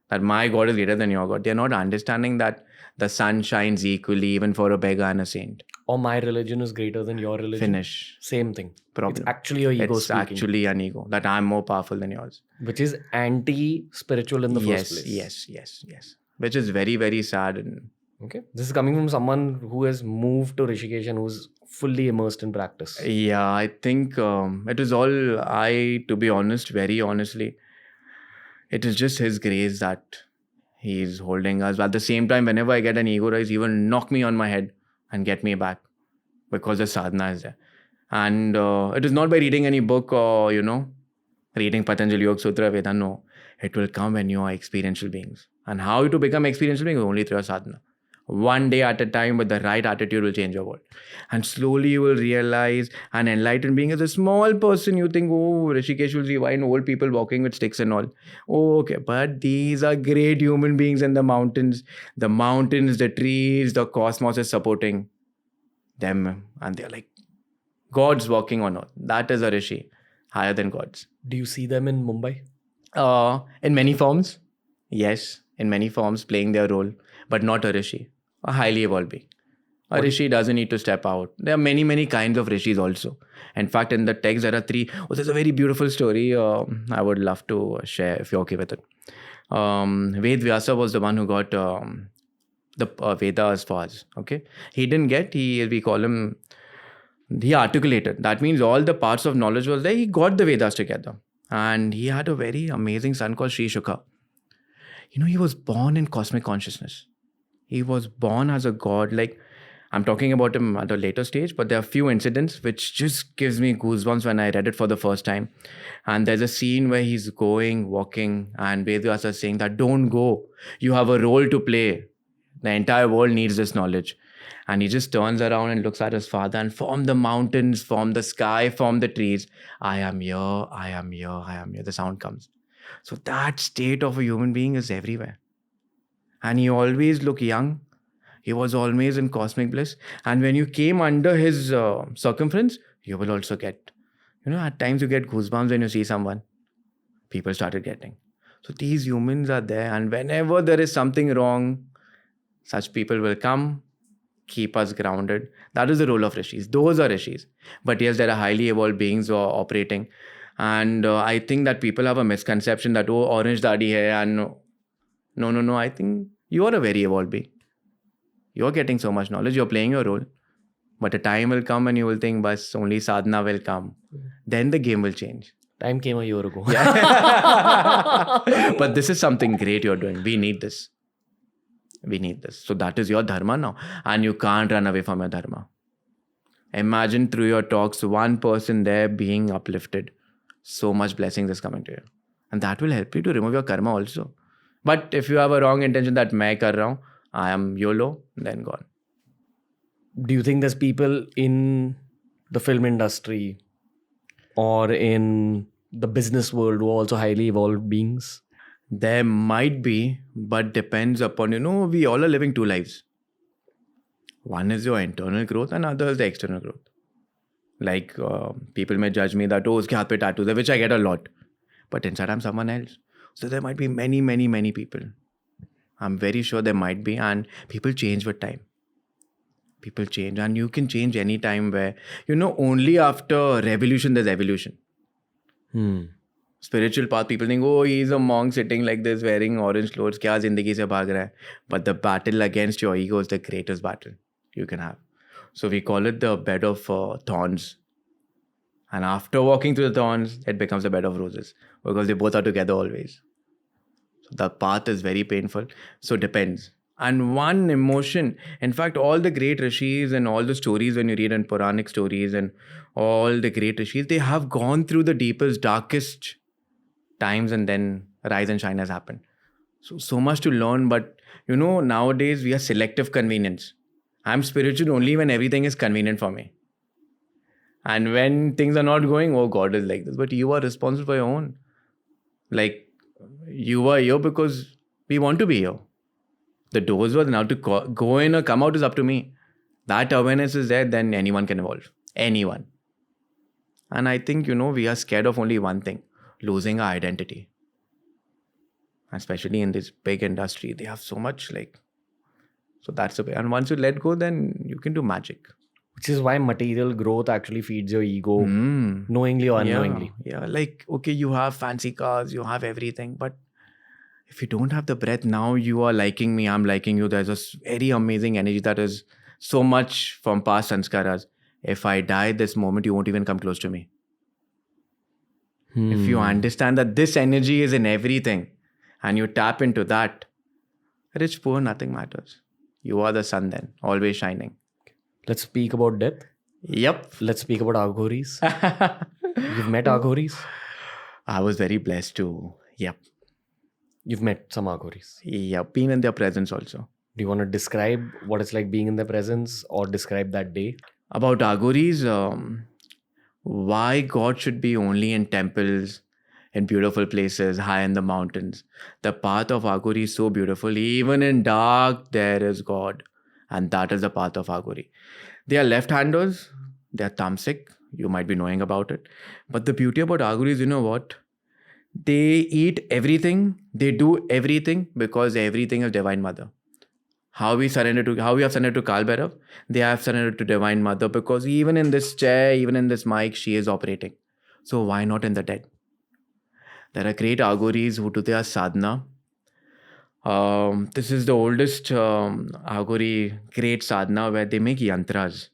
That my God is greater than your God. They are not understanding that the sun shines equally even for a beggar and a saint. Or my religion is greater than your religion. Finish. Same thing. Problem. It's actually your ego speaking. It's actually an ego. That I'm more powerful than yours. Which is anti-spiritual in the first place. Yes. Which is very, very sad. Okay. This is coming from someone who has moved to Rishikesh and who's fully immersed in practice. Yeah, I think it is all to be honest, very honestly, it is just his grace that he's holding us. But at the same time, whenever I get an ego rise, he will knock me on my head and get me back because the sadhana is there. And it is not by reading any book or, reading Patanjali Yoga Sutra, Veda. No, it will come when you are experiential beings. And how to become experiential beings? Only through your sadhana. One day at a time with the right attitude will change your world. And slowly you will realize an enlightened being is a small person. You think, oh, Rishikesh will see why old people walking with sticks and all. Oh, okay. But these are great human beings in the mountains. The mountains, the trees, the cosmos is supporting them. And they're like gods walking on earth. That is a Rishi, higher than gods. Do you see them in Mumbai? In many forms. Yes, in many forms playing their role. But not a Rishi. A highly evolved being. A Rishi doesn't need to step out. There are many, many kinds of Rishis also. In fact, in the text, there are 3. There's a very beautiful story I would love to share if you're okay with it. Ved Vyasa was the one who got the Vedas for us. Okay, he didn't get. We call him. He articulated. That means all the parts of knowledge was there. He got the Vedas together, and he had a very amazing son called Sri Shuka. He was born in cosmic consciousness. He was born as a god. Like, I'm talking about him at a later stage, but there are few incidents which just gives me goosebumps when I read it for the first time. And there's a scene where he's walking, and Vedvyasa is saying that don't go. You have a role to play. The entire world needs this knowledge. And he just turns around and looks at his father, and from the mountains, from the sky, from the trees, I am here, I am here, I am here. The sound comes. So that state of a human being is everywhere. And he always looked young. He was always in cosmic bliss. And when you came under his circumference, you will also get, at times you get goosebumps when you see someone. People started getting. So these humans are there. And whenever there is something wrong, Such people will come, keep us grounded. That is the role of rishis. Those are rishis. But yes, there are highly evolved beings who are operating. And I think that people have a misconception that, oh, orange dadi hai. And no. I think you are a very evolved being. You're getting so much knowledge. You're playing your role. But a time will come and you will think, bas, only sadhana will come. Then the game will change. Time came a year ago. But this is something great you're doing. We need this. We need this. So that is your dharma now. And you can't run away from your dharma. Imagine through your talks, one person there being uplifted. So much blessings is coming to you. And that will help you to remove your karma also. But if you have a wrong intention that main kar raha hu, I am YOLO, then gone. Do you think there's people in the film industry or in the business world who are also highly evolved beings? There might be, but depends upon, we all are living two lives. One is your internal growth and other is the external growth. Like people may judge me that, oh, uske haath pe tattoos hai, which I get a lot. But inside I'm someone else. So there might be many people. I'm very sure there might be, and people change with time. People change, and you can change any time where, only after revolution there's evolution. Spiritual path, people think, oh, he's a monk sitting like this, wearing orange clothes, kya zindagi se bhag raha hai? But the battle against your ego is the greatest battle you can have. So we call it the bed of thorns. And after walking through the thorns, it becomes a bed of roses because they both are together always. So the path is very painful. So it depends. And one emotion, in fact, all the great rishis and all the stories when you read in Puranic stories and all the great rishis, they have gone through the deepest, darkest times and then rise and shine has happened. So much to learn. But, nowadays we are selective convenience. I'm spiritual only when everything is convenient for me. And when things are not going, oh, God is like this. But you are responsible for your own. Like, you are here because we want to be here. The doors were now to go in or come out is up to me. That awareness is there, then anyone can evolve. Anyone. And I think, we are scared of only one thing. Losing our identity. Especially in this big industry. They have so much so that's the way. And once you let go, then you can do magic. Which is why material growth actually feeds your ego, knowingly or unknowingly. Yeah, okay, you have fancy cars, you have everything, but if you don't have the breath, now you are liking me, I'm liking you. There's a very amazing energy that is so much from past sanskaras. If I die this moment, you won't even come close to me. If you understand that this energy is in everything and you tap into that, rich, poor, nothing matters. You are the sun then, always shining. Let's speak about death. Yep. Let's speak about aghoris. You've met aghoris? I was very blessed to, You've met some aghoris. Yep, been in their presence also. Do you want to describe what it's like being in their presence or describe that day? About aghoris, why God should be only in temples, in beautiful places, high in the mountains. The path of aghori is so beautiful. Even in dark, there is God. And that is the path of aghori. They are left-handers. They are tamasic. You might be knowing about it. But the beauty about aghori is, you know what? They eat everything. They do everything because everything is Divine Mother. How we have surrendered to Kal Bhairav, they have surrendered to Divine Mother because even in this chair, even in this mic, she is operating. So why not in the dead? There are great aghoris who do their sadhana. This is the oldest aghori great sadhana where they make yantras.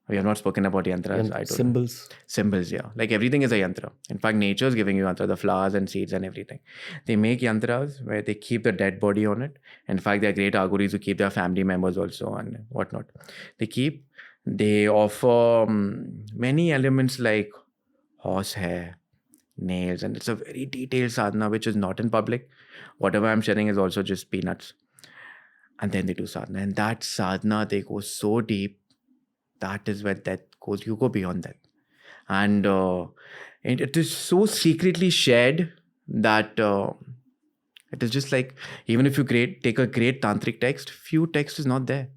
We have not spoken about yantras. I don't Symbols. know. Symbols, yeah. Like everything is a yantra. In fact, nature is giving you yantra, the flowers and seeds and everything. They make yantras where they keep the dead body on it. In fact, there are great aghoris who keep their family members also and whatnot. They offer many elements like horsehair, nails, and it's a very detailed sadhana which is not in public. Whatever I'm sharing is also just peanuts. And then they do sadhana. And that sadhana, they go so deep. That is where death goes. You go beyond that. And it is so secretly shared that it is just like, even if you take a great tantric text, few text is not there.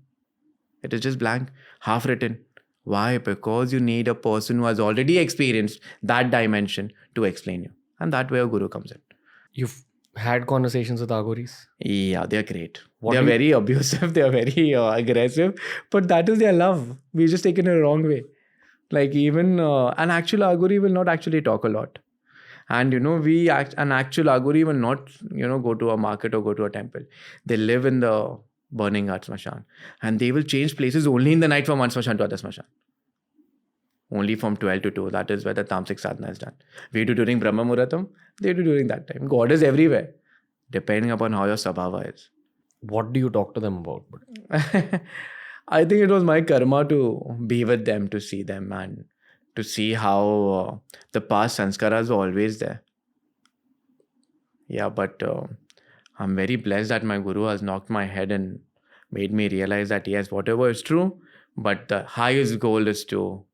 It is just blank, half written. Why? Because you need a person who has already experienced that dimension to explain you. And that way a guru comes in. You've Had conversations with Aghoris? Yeah, they're great. What They're do you- very abusive. They're very aggressive. But that is their love. We just taken it the wrong way. Like even an actual aghori will not actually talk a lot. And an actual aghori will not go to a market or go to a temple. They live in the burning heart smashan, and they will change places only in the night from one smashan to other smashan. Only from 12 to 2. That is where the Tamasic Sadhana is done. We do during Brahma Muhurtam, they do during that time. God is everywhere, depending upon how your sabhava is. What do you talk to them about? I think it was my karma to be with them, to see them, and to see how the past sanskaras were always there. Yeah, but I'm very blessed that my guru has knocked my head and made me realize that yes, whatever is true, but the highest goal is to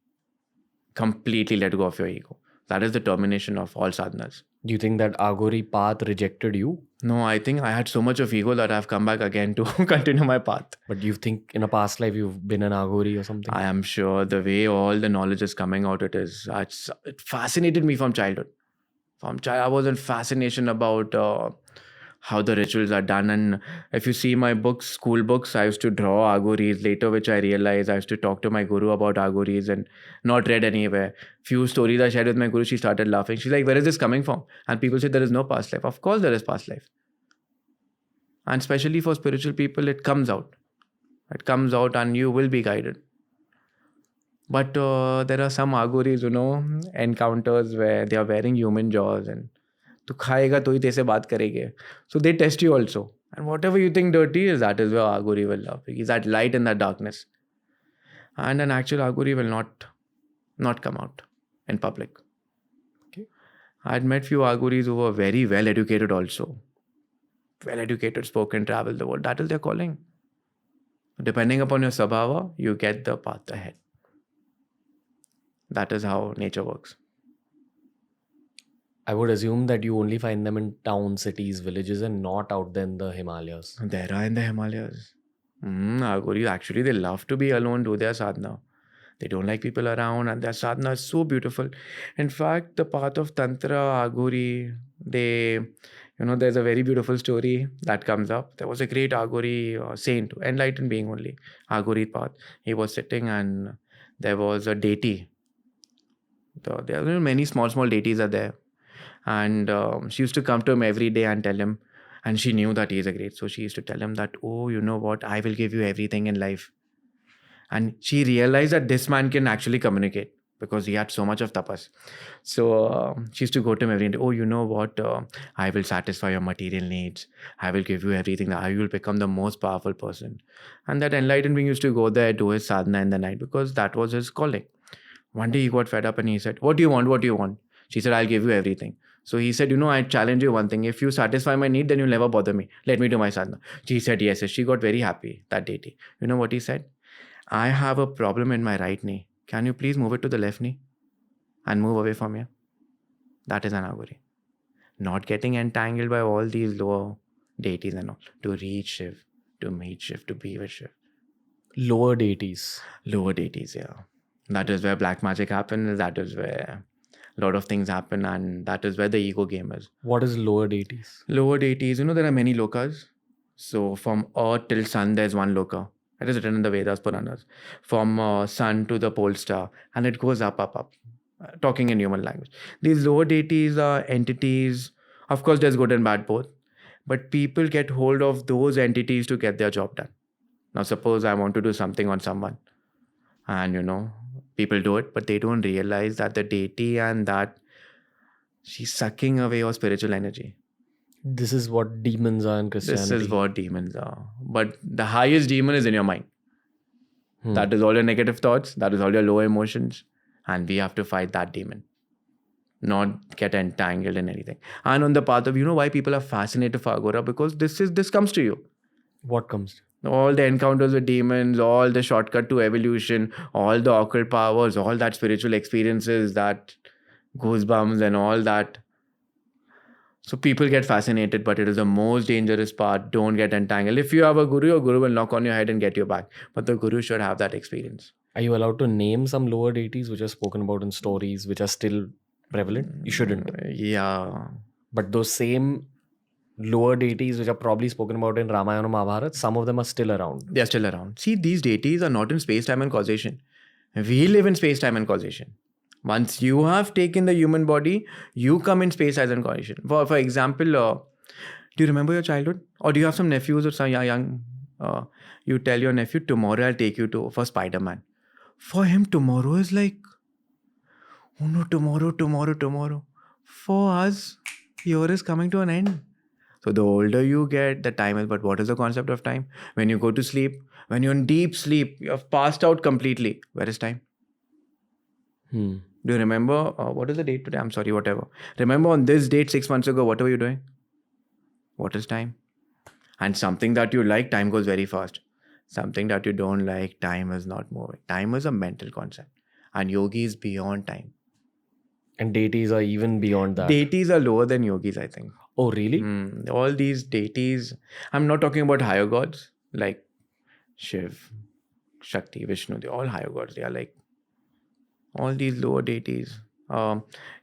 completely let go of your ego. That is the termination of all sadhanas. Do you think that Aghori path rejected you? No, I think I had so much of ego that I've come back again to continue my path. But you think in a past life you've been an Aghori or something? I am sure the way all the knowledge is coming out, it fascinated me from childhood. I was in fascination about how the rituals are done. And if you see my books, school books, I used to draw aghoris. Later, which I realized I used to talk to my guru about aghoris and not read anywhere. Few stories I shared with my guru, she started laughing. She's like, where is this coming from? And people say there is no past life. Of course there is past life. And especially for spiritual people, it comes out. It comes out and you will be guided. But there are some aghoris, encounters where they are wearing human jaws and tu khayega to hi tese baat karenge. So they test you also. And whatever you think dirty is, that is where aghori will love. He's that light in that darkness. And an actual aghori will not come out in public. Okay. I had met few aghoris who were very well educated also. Well educated, spoken, travel the world. That is their calling. Depending upon your sabhava, you get the path ahead. That is how nature works. I would assume that you only find them in towns, cities, villages, and not out there in the Himalayas. There are in the Himalayas. Aghoris, actually, they love to be alone, do their sadhana. They don't like people around, and their sadhana is so beautiful. In fact, the path of Tantra, Aghori, there's a very beautiful story that comes up. There was a great Aghori saint, enlightened being only, Aghori path. He was sitting and there was a deity. There are many small deities are there. And she used to come to him every day and tell him, and she knew that he is a great. So she used to tell him that, oh, you know what, I will give you everything in life. And she realized that this man can actually communicate because he had so much of tapas. So she used to go to him every day. Oh, you know what? I will satisfy your material needs. I will give you everything. I will become the most powerful person. And that enlightened being used to go there, do his sadhana in the night because that was his calling. One day he got fed up and he said, what do you want? What do you want? She said, I'll give you everything. So he said, I challenge you one thing. If you satisfy my need, then you'll never bother me. Let me do my sadhana. She said, yes. She got very happy, that deity. You know what he said? I have a problem in my right knee. Can you please move it to the left knee and move away from here? That is an aghori. Not getting entangled by all these lower deities and all. To reach Shiv, to meet Shiv, to be with Shiv. Lower deities. Lower deities, yeah. That is where black magic happens. That is where a lot of things happen. And that is where the ego game is. What is lower deities? Lower deities, there are many lokas. So from earth till sun, there's one loka. It is written in the Vedas, Puranas. From sun to the pole star. And it goes up. Talking in human language. These lower deities are entities. Of course, there's good and bad both. But people get hold of those entities to get their job done. Now, suppose I want to do something on someone. And, people do it. But they don't realize that the deity and that she's sucking away your spiritual energy. This is what demons are in Christianity. This is what demons are. But the highest demon is in your mind. That is all your negative thoughts. That is all your low emotions. And we have to fight that demon. Not get entangled in anything. And on the path of, why people are fascinated for Aghora? Because this comes to you. What comes? All the encounters with demons, all the shortcut to evolution, all the occult powers, all that spiritual experiences, that goosebumps and all that. So people get fascinated, but it is the most dangerous part. Don't get entangled. If you have a guru, your guru will knock on your head and get you back. But the guru should have that experience. Are you allowed to name some lower deities which are spoken about in stories which are still prevalent? You shouldn't. Yeah. But those same lower deities, which are probably spoken about in Ramayana or Mahabharata, some of them are still around. They're still around. See, these deities are not in space, time, and causation. We live in space, time, and causation. Once you have taken the human body, you come in space, time, and causation. For example, do you remember your childhood? Or do you have some nephews or some young? You tell your nephew, tomorrow I'll take you for Spider-Man. For him, tomorrow is like, oh no, tomorrow. For us, year is coming to an end. So the older you get, the time is, but what is the concept of time? When you go to sleep, when you're in deep sleep, you have passed out completely. Where is time? Do you remember, what is the date today? I'm sorry, whatever. Remember on this date 6 months ago, what were you doing? What is time? And something that you like, time goes very fast. Something that you don't like, time is not moving. Time is a mental concept. And yogi is beyond time. And deities are even beyond that. Deities are lower than yogis, I think. Oh, really? All these deities, I'm not talking about higher gods like Shiv, Shakti, Vishnu, they're all higher gods. They are like all these lower deities.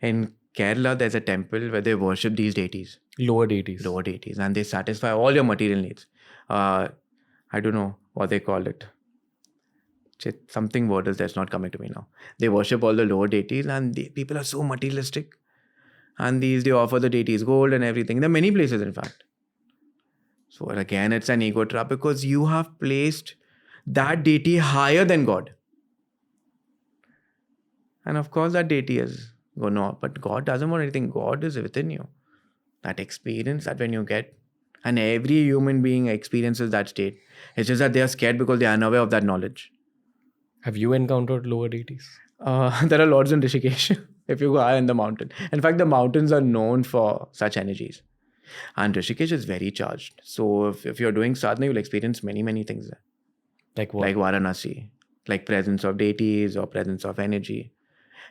In Kerala, there's a temple where they worship these deities. Lower deities. Lower deities. And they satisfy all your material needs. I don't know what they call it. Something word is that's not coming to me now. They worship all the lower deities and people are so materialistic. And they offer the deities gold and everything. There are many places, in fact. So again, it's an ego trap because you have placed that deity higher than God. And of course, that deity is going on. But God doesn't want anything. God is within you. That experience that when you get, and every human being experiences that state. It's just that they are scared because they are unaware of that knowledge. Have you encountered lower deities? There are lords in Rishikesh. If you go high in the mountain. In fact, the mountains are known for such energies. And Rishikesh is very charged. So if you're doing sadhana, you'll experience many, many things there. Like what? Like Varanasi. Like presence of deities or presence of energy.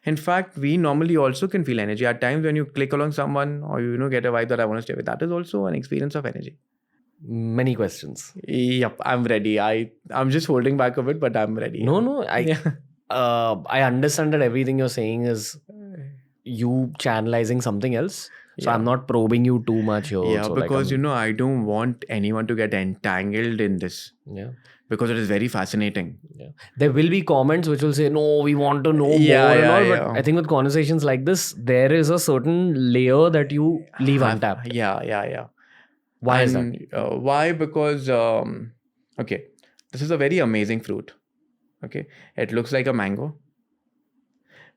In fact, we normally also can feel energy. At times when you click along someone or you get a vibe that I want to stay with, that is also an experience of energy. Many questions. Yep, I'm ready. I'm just holding back a bit, but I'm ready. No. I understand that everything you're saying is you channelizing something else. So I'm not probing you too much here. Yeah, also. because I don't want anyone to get entangled in this. Yeah. Because it is very fascinating. Yeah. There will be comments which will say, no, we want to know more and all. But I think with conversations like this, there is a certain layer that you leave untapped. Yeah. Why is that? Why? Because, okay, this is a very amazing fruit. Okay, it looks like a mango.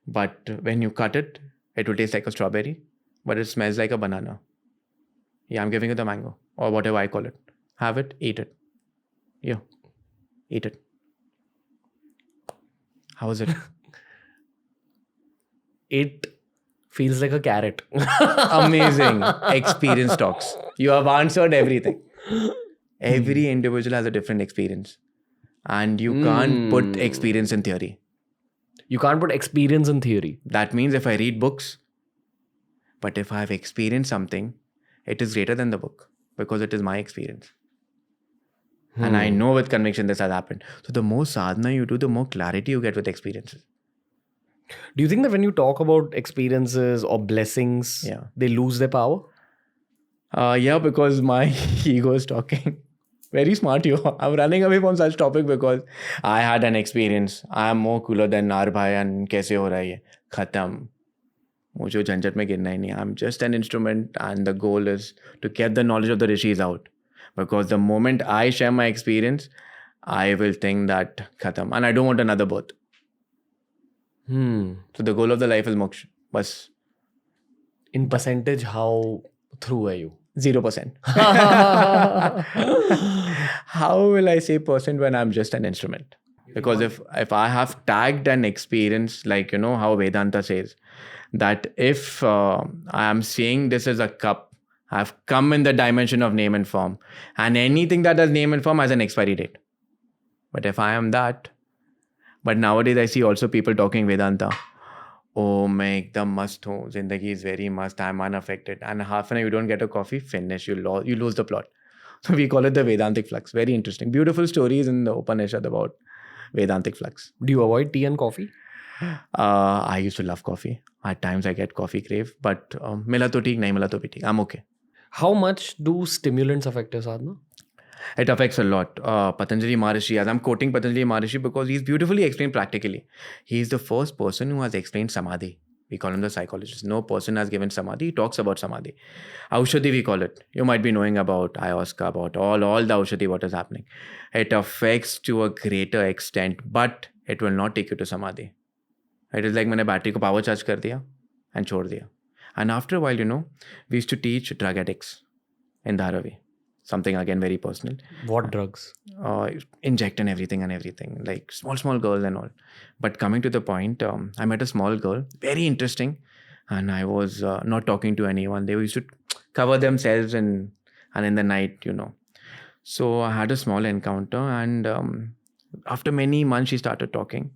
But when you cut it, it will taste like a strawberry. But it smells like a banana. Yeah, I'm giving you the mango. Or whatever I call it. Have it, eat it. Yeah. Eat it. How is it? It feels like a carrot. Amazing. Experience talks. You have answered everything. Every individual has a different experience. And you can't put experience in theory. You can't put experience in theory. That means if I read books, but if I have experienced something, it is greater than the book because it is my experience. And I know with conviction this has happened. So the more sadhana you do, the more clarity you get with experiences. Do you think that when you talk about experiences or blessings, they lose their power? Yeah, because my ego is talking. Very smart you. I'm running away from such topic because I had an experience. I am more cooler than Narbhai and kaise ho raha hai. Khatam. Mujhe jhanjat mein girna hi nahi. I'm just an instrument and the goal is to get the knowledge of the rishis out. Because the moment I share my experience, I will think that khatam. And I don't want another birth. So the goal of the life is moksha. Bas. In percentage, how through are you? 0%. How will I say percent when I'm just an instrument? Because if I have tagged an experience, like, how Vedanta says, that if I am saying this is a cup, I've come in the dimension of name and form. And anything that has name and form has an expiry date. But if I am that, but nowadays I see also people talking Vedanta. Oh, main ekdam mast hu. Zindagi is very mast. I'm unaffected. And half an hour you don't get a coffee, finish. You lose the plot. So we call it the Vedantic flux. Very interesting. Beautiful stories in the Upanishad about Vedantic flux. Do you avoid tea and coffee? I used to love coffee. At times I get coffee crave. But mila to theek, nahi mila to bhi theek. I'm okay. How much do stimulants affect your sadhana? It affects a lot. Patanjali Maharishi, as I'm quoting Patanjali Maharishi because he's beautifully explained practically. He's the first person who has explained Samadhi. We call him the psychologist. No person has given Samadhi. He talks about Samadhi. Aushadhi, we call it. You might be knowing about ayahuasca, about all the Aushadhi, what is happening. It affects to a greater extent, but it will not take you to Samadhi. It is like मैंने battery को power charge कर दिया and छोड़ दिया. And after a while, we used to teach drug addicts in Dharavi. Something again very personal. What drugs? Inject and everything, like small girls and all. But coming to the point, I met a small girl, very interesting, and I was not talking to anyone. They used to cover themselves and in the night, So I had a small encounter, and after many months, she started talking,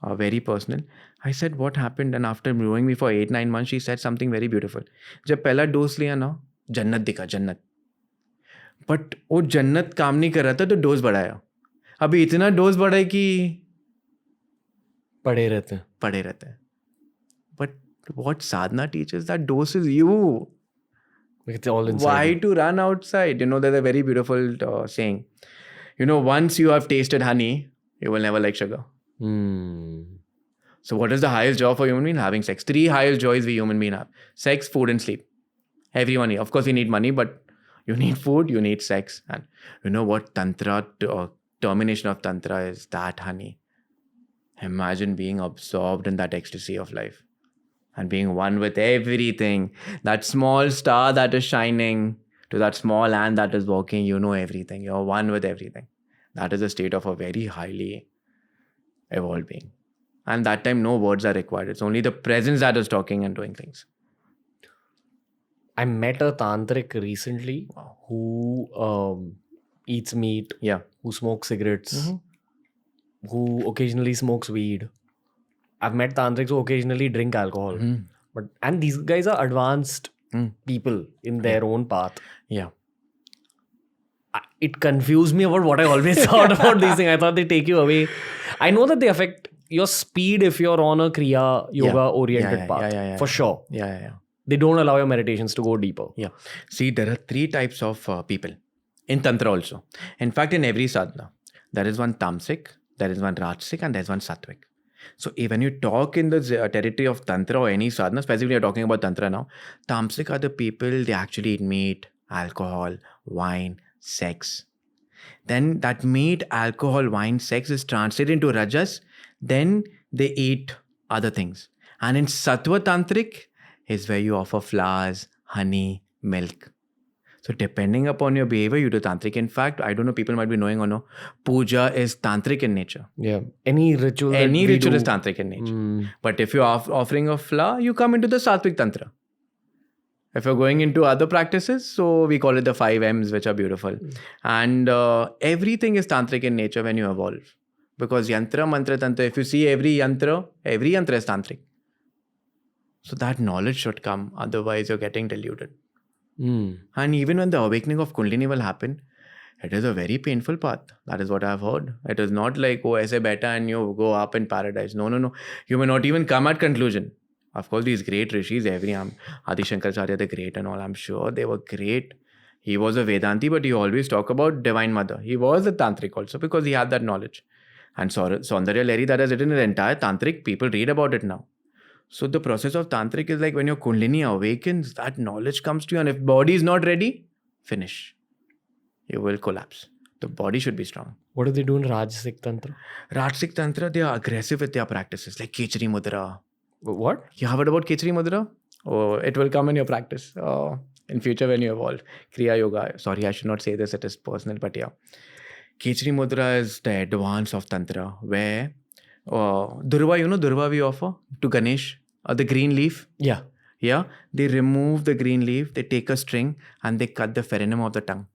very personal. I said, what happened? And after knowing me for 8-9 months, she said something very beautiful. जब पहला dose लिया ना, जन्नत दिखा, जन्नत. But वो जन्नत काम नहीं कर रहा था तो डोज बढ़ाया. अभी इतना डोज बढ़ा है कि पड़े रहते हैं. But what sadhana teaches, that dose is you. It's all inside. Why to run outside? There's a very beautiful saying. Once you have tasted honey, you will never like sugar. So what is the highest joy for human being? Having sex. 3 highest joys we human being have. Sex, food and sleep. Everyone here. Of course, you need money, but you need food, you need sex. And you know what Tantra, termination of Tantra is? That honey. Imagine being absorbed in that ecstasy of life. And being one with everything. That small star that is shining to that small ant that is walking, you know everything. You're one with everything. That is a state of a very highly evolved being. And that time, no words are required. It's only the presence that is talking and doing things. I met a tantric recently who eats meat, who smokes cigarettes, who occasionally smokes weed. I've met tantrics who occasionally drink alcohol. And these guys are advanced people in their own path. Yeah. It confused me about what I always thought about these things. I thought they take you away. I know that they affect your speed if you're on a Kriya Yoga oriented path. For sure. Yeah. They don't allow your meditations to go deeper. Yeah. See, there are 3 types of people in Tantra also. In fact, in every sadhana, there is one Tamasic, there is one Rajasic, and there is one Satvik. So when you talk in the territory of Tantra or any sadhana, specifically you're talking about Tantra now, Tamasic are the people, they actually eat meat, alcohol, wine, sex. Then that meat, alcohol, wine, sex is translated into Rajas. Then they eat other things. And in Sattva Tantric is where you offer flowers, honey, milk. So depending upon your behavior, you do Tantric. In fact, I don't know, people might be knowing or no, Puja is Tantric in nature. Yeah. Any ritual is Tantric in nature. But if you're offering a flower, you come into the Sattvic Tantra. If you're going into other practices, so we call it the 5 M's, which are beautiful. And everything is Tantric in nature when you evolve. Because Yantra, Mantra, Tantra, if you see every Yantra is Tantric. So that knowledge should come, otherwise you're getting deluded. And even when the awakening of Kundalini will happen, it is a very painful path. That is what I've heard. It is not like, aise beta and you go up in paradise. No. You may not even come at conclusion. Of course, these great rishis, Adi Shankaracharya, the great and all, I'm sure they were great. He was a Vedanti, but he always talked about Divine Mother. He was a Tantric also because he had that knowledge. And Saundarya Lahiri, that has written his entire Tantric, people read about it now. So the process of Tantric is like when your Kundalini awakens, that knowledge comes to you. And if body is not ready, finish. You will collapse. The body should be strong. What do they do in Rajasic Tantra? Rajasic Tantra, they are aggressive with their practices, like Kechari Mudra. What? You heard about Kechari Mudra? Oh, it will come in your practice in future when you evolve. Kriya Yoga. Sorry, I should not say this. It is personal, but yeah. Kechari Mudra is the advance of Tantra, where Durva, Durva we offer to Ganesh, the green leaf. Yeah. Yeah. They remove the green leaf, they take a string and they cut the frenum of the tongue.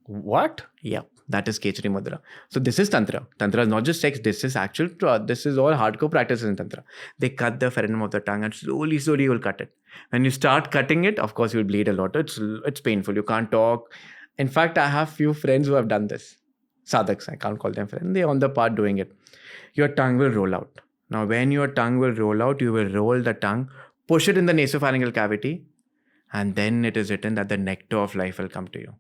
What? Yeah. That is Kechari Mudra. So this is Tantra. Tantra is not just sex. This is actual, this is all hardcore practices in Tantra. They cut the frenum of the tongue and slowly you will cut it. When you start cutting it, of course, you'll bleed a lot. It's painful. You can't talk. In fact, I have few friends who have done this. Sadhaks, I can't call them friends. They're on the path doing it. Your tongue will roll out. Now, when your tongue will roll out, you will roll the tongue, push it in the nasopharyngeal cavity, And then it is written that the nectar of life will come to you.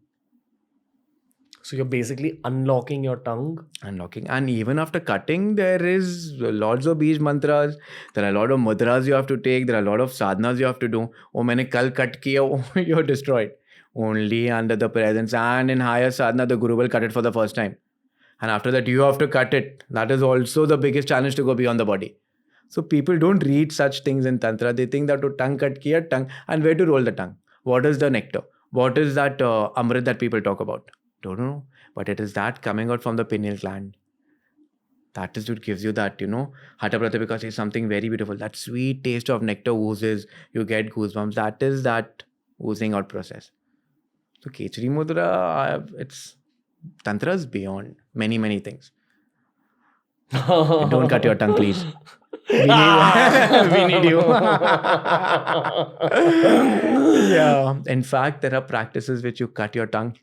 So you're basically unlocking your tongue. Unlocking. And even after cutting, there is lots of beej mantras. There are a lot of mudras you have to take. There are a lot of sadhanas you have to do. Oh, maine kal cut kiya. Oh, you're destroyed. Only under the presence. And in higher sadhana, the guru will cut it for the first time. And after that, you have to cut it. That is also the biggest challenge to go beyond the body. So people don't read such things in Tantra. They think that tongue cut kiya, tongue. And where to roll the tongue? What is the nectar? What is that amrit that people talk about? Don't know. But it is that coming out from the pineal gland. That is what gives you that, Hatha Pratipika says something very beautiful. That sweet taste of nectar oozes. You get goosebumps. That is that oozing out process. So Kechari Mudra, it's Tantra is beyond many, many things. Don't cut your tongue, please. We need you. Yeah. In fact, there are practices which you cut your tongue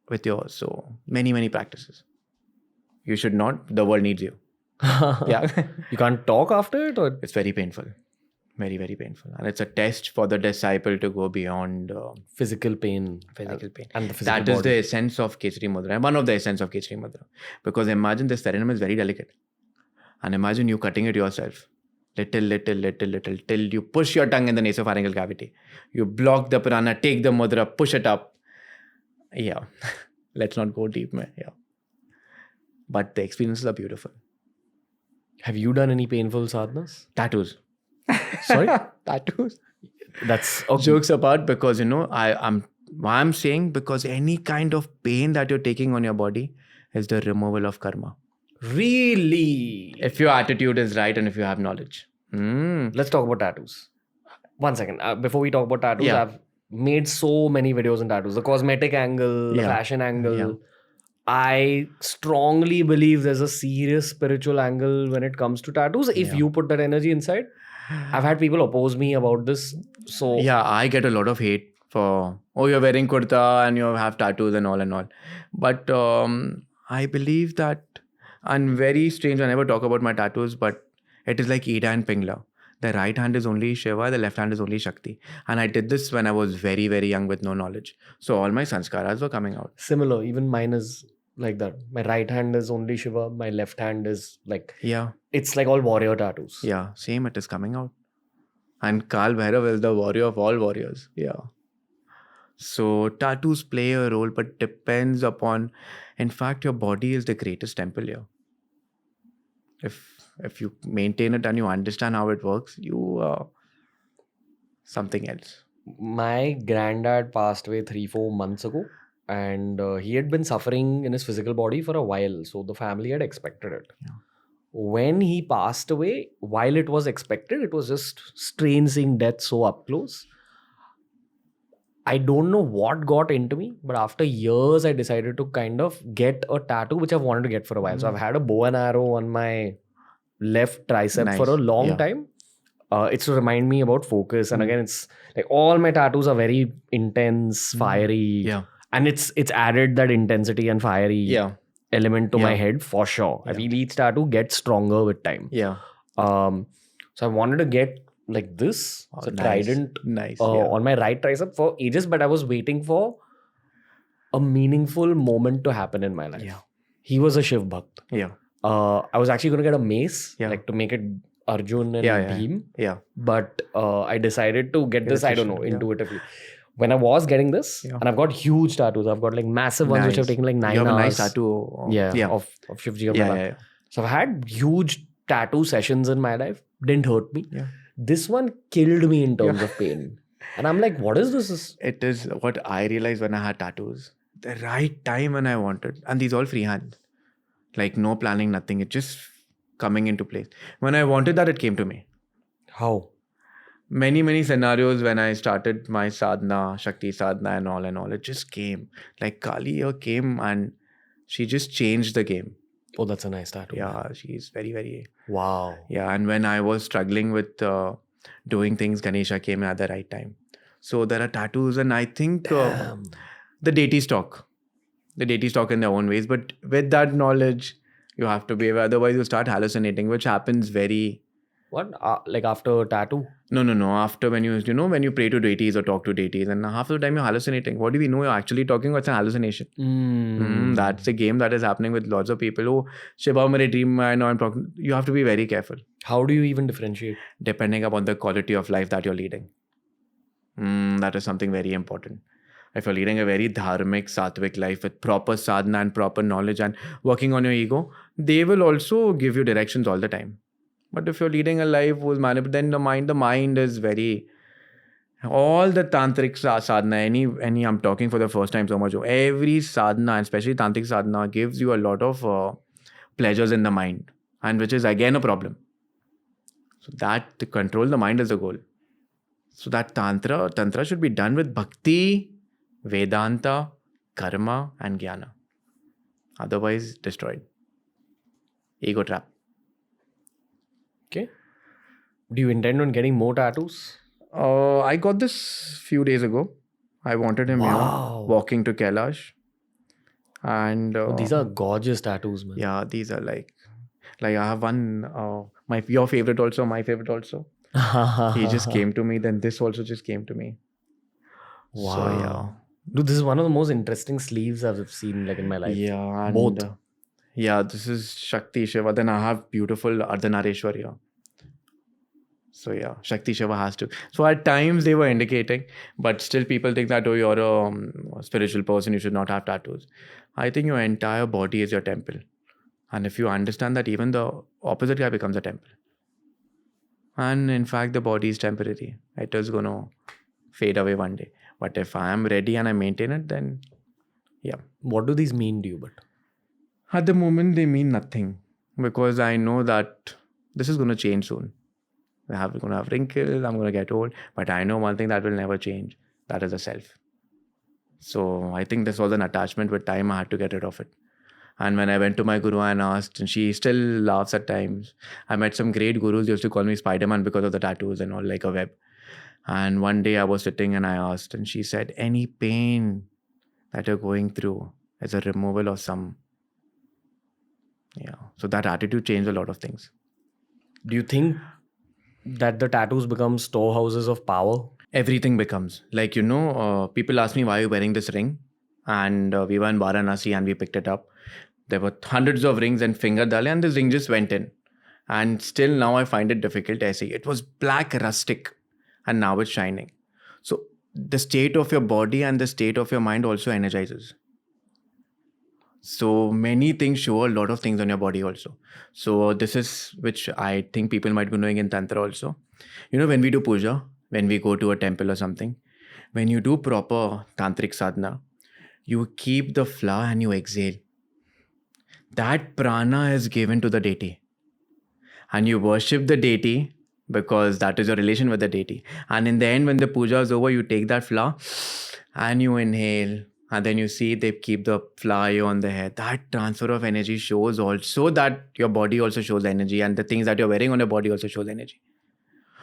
with yours. So many, many practices. You should not. The world needs you. Yeah. You can't talk after it, or It's very painful. Very, very painful. And it's a test for the disciple to go beyond physical pain. physical pain. And the physical That is body. the essence of Kechari Mudra. And one of the essence of Kechari Mudra. Because imagine this cerebrum is very delicate. And imagine you cutting it yourself. Little, till you push your tongue in the nasopharyngeal cavity. You block the prana, take the mudra, push it up. Yeah. Let's not go deep, man. Yeah. But the experiences are beautiful. Have you done any painful sadhanas? Tattoos. Sorry? Tattoos. That's okay. Jokes apart, because I'm saying because any kind of pain that you're taking on your body is the removal of karma. Really? If your attitude is right and if you have knowledge. Let's talk about tattoos. One second. Before we talk about tattoos, Yeah. I've made so many videos on tattoos. The cosmetic angle, the Yeah. fashion angle. Yeah. I strongly believe there's a serious spiritual angle when it comes to tattoos. If Yeah. you put that energy inside, I've had people oppose me about this. So Yeah, I get a lot of hate for, you're wearing kurta and you have tattoos and all. But I believe that, and very strange, I never talk about my tattoos, but it is like Ida and Pingla. The right hand is only Shiva, the left hand is only Shakti. And I did this when I was very, very young with no knowledge. So all my sanskaras were coming out. similar, even mine is like that. My right hand is only Shiva, my left hand is like, Yeah, it's like all warrior tattoos. yeah, same, it is coming out. And Kal Bhairav is the warrior of all warriors. Yeah. So tattoos play a role, but depends upon, in fact, your body is the greatest temple here. If you maintain it and you understand how it works, you are something else. My granddad passed away 3-4 months ago, and he had been suffering in his physical body for a while, so the family had expected it. Yeah. When he passed away, while it was expected, it was just strange seeing death so up close. I don't know what got into me, but after years, I decided to kind of get a tattoo, which I've wanted to get for a while. So I've had a bow and arrow on my left tricep Nice. for a long Yeah. time. It's to remind me about focus. And again, it's like all my tattoos are very intense, fiery. Yeah. And it's added that intensity and fiery Yeah. element to my Yeah. head for sure. I Yeah. feel each tattoo gets stronger with time. Yeah. So I wanted to get like this. Oh, So nice. trident Nice. on my right tricep for ages, but I was waiting for a meaningful moment to happen in my life. Yeah. He was a Shiv Bhakt. Yeah. I was actually going to get a mace, Yeah. like to make it Arjun and Yeah. Bhim. Yeah. But I decided to get Get this, a I don't know, Krishna, yeah. intuitively. When I was getting this, Yeah. and I've got huge tattoos. I've got like massive ones which have Nice. taken like 9 You have hours. a nice tattoo. Yeah, Yeah. of Shivji. Yeah. So I've had huge tattoo sessions in my life. Didn't hurt me. Yeah. This one killed me in terms of pain. And I'm like, what is this? It is what I realized when I had tattoos. The right time when I wanted. And these all freehand. Like no planning, nothing. It just coming into place. When I wanted that, it came to me. How? Many scenarios when I started my sadhana, Shakti sadhana and all. It just came. Like Kali here came and she just changed the game. Oh, that's a nice tattoo. Yeah, she's very, very... Wow. Yeah, and when I was struggling with doing things, Ganesha came at the right time. So there are tattoos, and I think the deities talk. The deities talk in their own ways, but with that knowledge, you have to be aware. Otherwise, you start hallucinating, which happens very What? Like after tattoo? No. After when when you pray to deities or talk to deities, and half the time you're hallucinating. What do we know? You're actually talking, or it's an hallucination. That's a game that is happening with lots of people. Oh, Shiva, my dream, I know I'm talking. You have to be very careful. How do you even differentiate? Depending upon the quality of life that you're leading. That is something very important. If you're leading a very dharmic, sattvic life with proper sadhana and proper knowledge and working on your ego, they will also give you directions all the time. But if you're leading a life who's manipulated, then the mind is very. All the tantric sadhana, any I'm talking for the first time so much. Every sadhana, and especially tantric sadhana, gives you a lot of pleasures in the mind, and which is again a problem. So that to control the mind is the goal. So that tantra should be done with bhakti, Vedanta, karma, and jnana. Otherwise, destroyed. Ego trap. Okay. Do you intend on getting more tattoos? I got this few days ago. I wanted him Wow. walking to Kailash. And These are gorgeous tattoos, man. yeah, these are like I have one, your favorite also, my favorite also. He just came to me, then this also just came to me. Wow. So yeah. Dude, this is one of the most interesting sleeves I've seen like in my life. Yeah, and Both. Yeah, this is Shakti Shiva. Then I have beautiful Ardhanareshwarya. So yeah, Shakti Shiva has to. So at times they were indicating, but still people think that, oh, you're a spiritual person, you should not have tattoos. I think your entire body is your temple. And if you understand that, even the opposite guy becomes a temple. And in fact, the body is temporary. It is going to fade away one day. But if I am ready and I maintain it, then yeah. What do these mean to you? But At the moment, they mean nothing. Because I know that this is going to change soon. I'm going to have wrinkles, I'm going to get old. But I know one thing that will never change. That is the self. So I think this was an attachment with time. I had to get rid of it. And when I went to my guru and asked, and she still laughs at times. I met some great gurus. They used to call me Spider-Man because of the tattoos and all, like a web. And one day I was sitting and I asked, and she said, any pain that you're going through is a removal of some. Yeah. So that attitude changed a lot of things. do you think that the tattoos become storehouses of power? Everything becomes. Like, people ask me, why are you wearing this ring? And we were in Varanasi and we picked it up. There were hundreds of rings and finger dale, and this ring just went in. And still now I find it difficult. I see it was black rustic and now it's shining. So the state of your body and the state of your mind also energizes. So many things show a lot of things on your body also. So this is which I think people might be knowing in Tantra also. When we do puja, when we go to a temple or something, when you do proper tantric sadhana, you keep the flower and you exhale. That prana is given to the deity. And you worship the deity because that is your relation with the deity. And in the end, when the puja is over, you take that flower and you inhale. And then you see they keep the flower on the head. That transfer of energy shows also that your body also shows energy, and the things that you're wearing on your body also shows energy.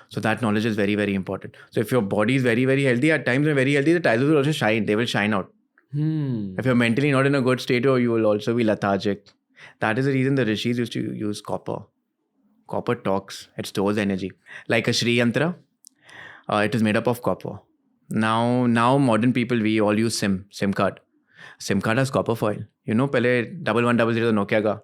So that knowledge is very, very important. So if your body is very, very healthy, at times when very healthy, the tattoos will also shine. They will shine out. If you're mentally not in a good state, you will also be lethargic. That is the reason the rishis used to use copper. Copper talks. It stores energy. Like a Shri Yantra, it is made up of copper. Now modern people, we all use SIM card. SIM card has copper foil. Pehle 1100 Nokia ka.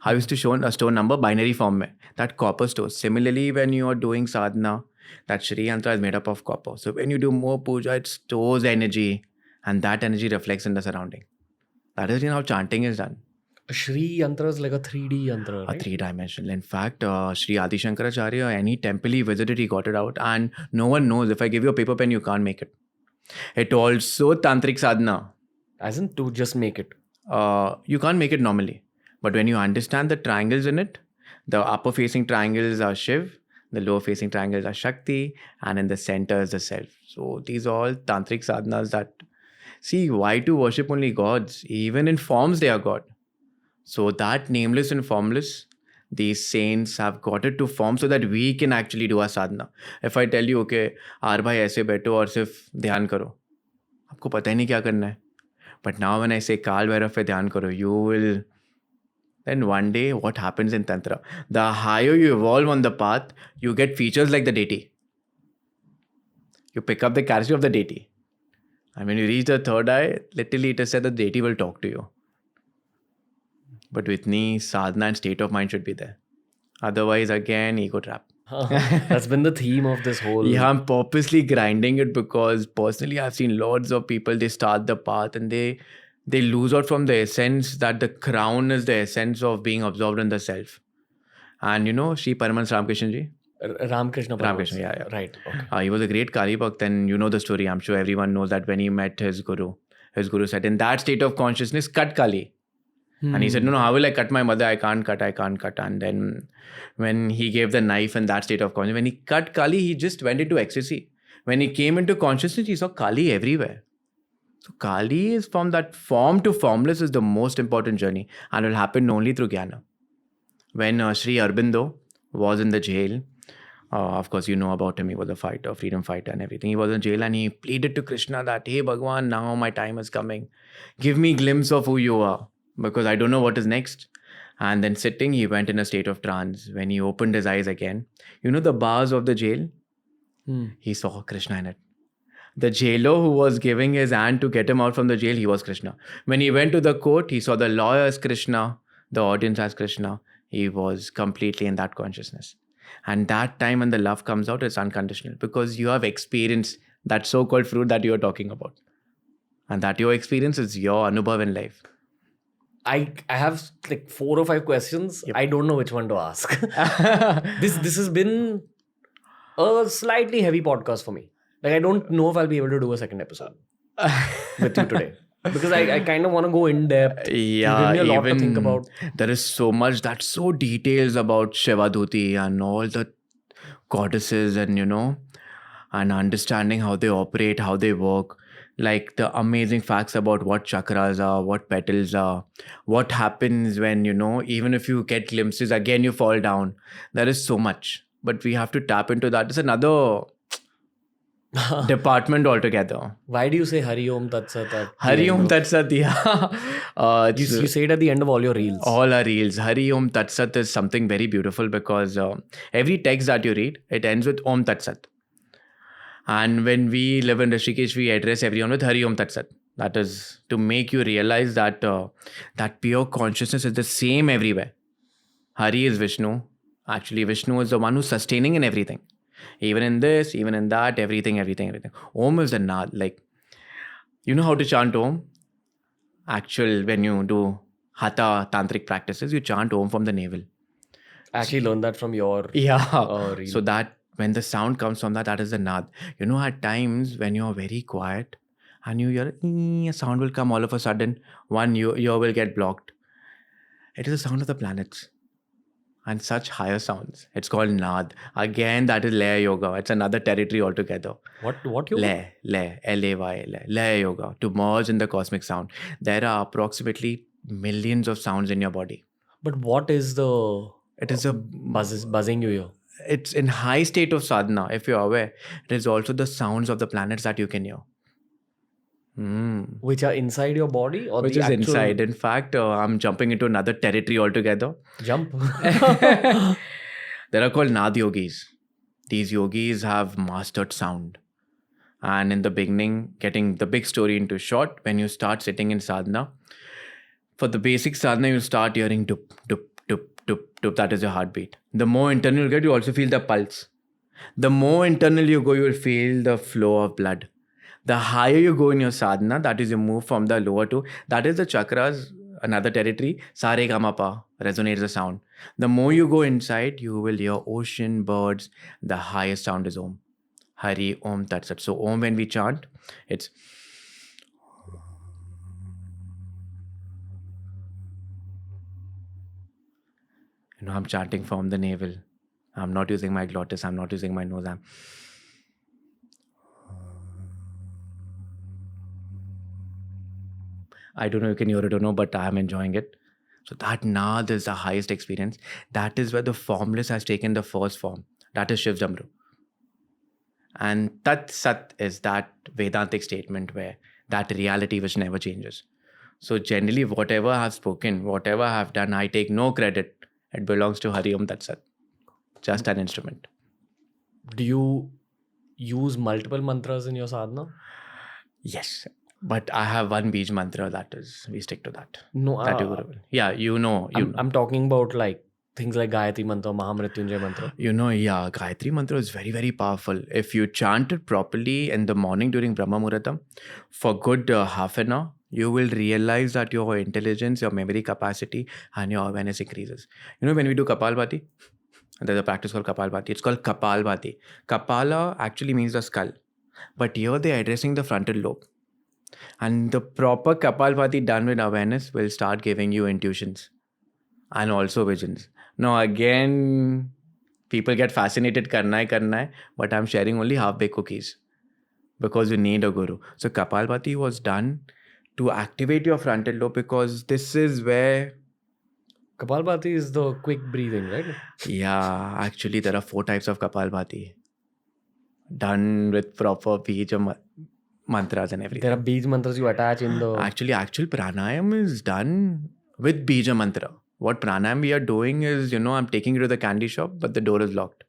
How used to show a store number binary form mein. That copper stores. Similarly, when you are doing sadhana, that Shri Yantra is made up of copper. So when you do more puja, it stores energy, and that energy reflects in the surrounding. That is how chanting is done. A Shri Yantra is like a 3D Yantra, A right? 3-dimensional. In fact, Sri Adi Shankaracharya, any temple he visited, he got it out. And no one knows. If I give you a paper pen, you can't make it. It also tantric sadhana. As in to just make it. You can't make it normally. But when you understand the triangles in it, the upper facing triangles are Shiv, the lower facing triangles are Shakti, and in the center is the self. So these are all tantric sadhanas that, see, why to worship only gods? Even in forms, they are God. So that nameless and formless, these saints have got it to form so that we can actually do our sadhana. If I tell you, okay, आर भाई ऐसे बैठो और सिर्फ ध्यान करो, आपको पता ही नहीं क्या करना है. But now when I say काल भैरव पे ध्यान करो, you will Then one day, what happens in Tantra? The higher you evolve on the path, you get features like the deity. You pick up the character of the deity. And when you reach the third eye, literally it is said that the deity will talk to you. But with me, sadhana and state of mind should be there. Otherwise, again, ego trap. That's been the theme of this whole. Yeah, I'm purposely grinding it because personally I've seen lots of people, they start the path and they lose out from the essence that the crown is the essence of being absorbed in the self. And you know, Sri Paramahansa Ramakrishna ji? Ramakrishna. Ramakrishna, yeah. Right. Okay. He was a great Kali Bhakt, and you know the story. I'm sure everyone knows that when he met his guru said, in that state of consciousness, cut Kali. And he said, no, how will I cut my mother? I can't cut. And then when he gave the knife in that state of consciousness, when he cut Kali, he just went into ecstasy. When he came into consciousness, he saw Kali everywhere. So Kali is from that form to formless is the most important journey, and will happen only through Jnana. When Sri Aurobindo was in the jail, of course, you know about him. He was a fighter, freedom fighter and everything. He was in jail and he pleaded to Krishna that, hey, Bhagwan, now my time is coming. Give me a glimpse of who you are, because I don't know what is next. And then sitting, he went in a state of trance. When he opened his eyes again, you know the bars of the jail? He saw Krishna in it. The jailer who was giving his hand to get him out from the jail, he was Krishna. When he went to the court, he saw the lawyer as Krishna, the audience as Krishna. He was completely in that consciousness. And that time when the love comes out, it's unconditional because you have experienced that so-called fruit that you're talking about. And that your experience is your anubhav in life. I have like 4 or 5 questions. Yep. I don't know which one to ask. This has been a slightly heavy podcast for me. Like, I don't know if I'll be able to do a second episode with you today. Because I kind of want to go in depth. Yeah, give me a lot to think about. There is so much that's so details about Shiva Dhuti and all the goddesses and, you know, and understanding how they operate, how they work. Like the amazing facts about what chakras are, what petals are, what happens when, you know, even if you get glimpses, again you fall down. There is so much. But we have to tap into that. It's another department altogether. Why do you say Hari Om Tat Sat? Hari Om Tat Sat, yeah. You say it at the end of all your reels. All our reels. Hari Om Tat Sat is something very beautiful because every text that you read, it ends with Om Tat Sat. And when we live in Rishikesh, we address everyone with Hari Om Tat Sat. That is to make you realize that that pure consciousness is the same everywhere. Hari is Vishnu. Actually, Vishnu is the one who's sustaining in everything. Even in this, even in that, everything. Om is the Naad. Like, you know how to chant Om? Actual, when you do Hatha Tantric practices, you chant Om from the navel. I actually learned that from your reel. So that when the sound comes from that is the Naad. You know, at times when you're very quiet and you hear a sound will come all of a sudden, one ear will get blocked. It is the sound of the planets. And such higher sounds. It's called Naad. Again, that is Laya Yoga. It's another territory altogether. What yoga? Laya, L-A-Y, Laya Yoga. To merge in the cosmic sound. There are approximately millions of sounds in your body. But what is the... It is a... buzzing you hear? It's in high state of sadhana, if you're aware. It is also the sounds of the planets that you can hear. Which are inside your body? Or which is inside. In fact, I'm jumping into another territory altogether. Jump. There are called Naad yogis. These yogis have mastered sound. And in the beginning, getting the big story into short, when you start sitting in sadhana, for the basic sadhana, you start hearing dup, dup, dup, dup, dup. That is your heartbeat. The more internal you get, you also feel the pulse. The more internal you go, you will feel the flow of blood. The higher you go in your sadhana, that is you move from the lower to, that is the chakras, another territory, Sa Re Ga Ma Pa, resonates the sound. The more you go inside, you will hear ocean, birds. The highest sound is Om. Hari Om Tat Sat. So Om, when we chant, it's... You know, I'm chanting from the navel. I'm not using my glottis. I'm not using my nose. I don't know if you can hear it or no, but I'm enjoying it. So that Naad is the highest experience. That is where the formless has taken the first form. That is Shiv Jamru. And Tat Sat is that Vedantic statement where that reality which never changes. So generally, whatever I have spoken, whatever I have done, I take no credit. It belongs to Hari Om Tat Sat. Just an instrument. Do you use multiple mantras in your sadhana? Yes. But I have one Bij mantra, that is, we stick to that. No, That you Guru will. Yeah, you know. I'm talking about like things like Gayatri Mantra, Mahamrityunjay Mantra. Yeah, Gayatri Mantra is very, very powerful. If you chant it properly in the morning during Brahma Muhurtam, for good half an hour, you will realize that your intelligence, your memory capacity, and your awareness increases. When we do Kapalbhati, there's a practice called Kapalbhati. It's called Kapalbhati. Kapala actually means the skull. But here they're addressing the frontal lobe. And the proper Kapalbhati done with awareness will start giving you intuitions and also visions. Now again, people get fascinated, karna hai, but I'm sharing only half-baked cookies because you need a guru. So Kapalbhati was done to activate your frontal lobe because this is where... Kapalbhati is the quick breathing, right? Yeah, actually there are 4 types of Kapalbhati done with proper Bija mantras and everything. There are Bij mantras you attach in the... Actually, actual pranayam is done with Bija mantra. What pranayam we are doing is, I'm taking you to the candy shop, but the door is locked.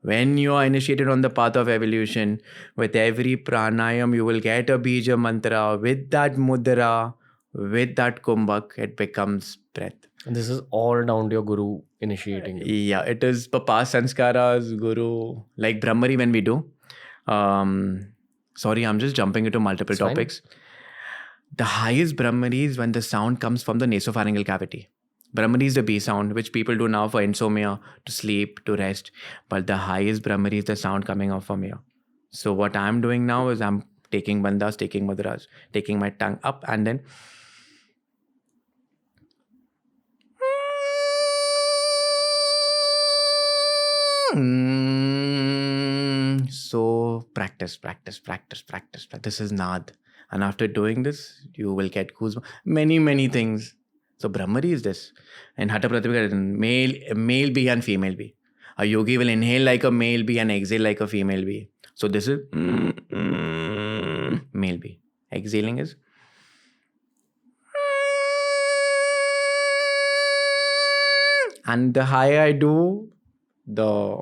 When you are initiated on the path of evolution, with every pranayam, you will get a Bija mantra. With that mudra, with that kumbhak, it becomes breath. And this is all down to your guru initiating you. Yeah, it is Papa's sanskaras, guru, like Brahmari when we do. Sorry, I'm just jumping into multiple It's fine. topics. The highest Brahmari is when the sound comes from the nasopharyngeal cavity. Brahmari is the B sound, which people do now for insomnia, to sleep, to rest. But the highest Brahmari is the sound coming out from here. So what I'm doing now is I'm taking bandhas, taking mudras, taking my tongue up and then... So practice. This is Nad. And after doing this, you will get goosebumps. Many things. So Brahmari is this. And Hatha Pratipika, male bee and female bee. A yogi will inhale like a male bee and exhale like a female bee. So this is male bee. Exhaling is... And the higher I do, the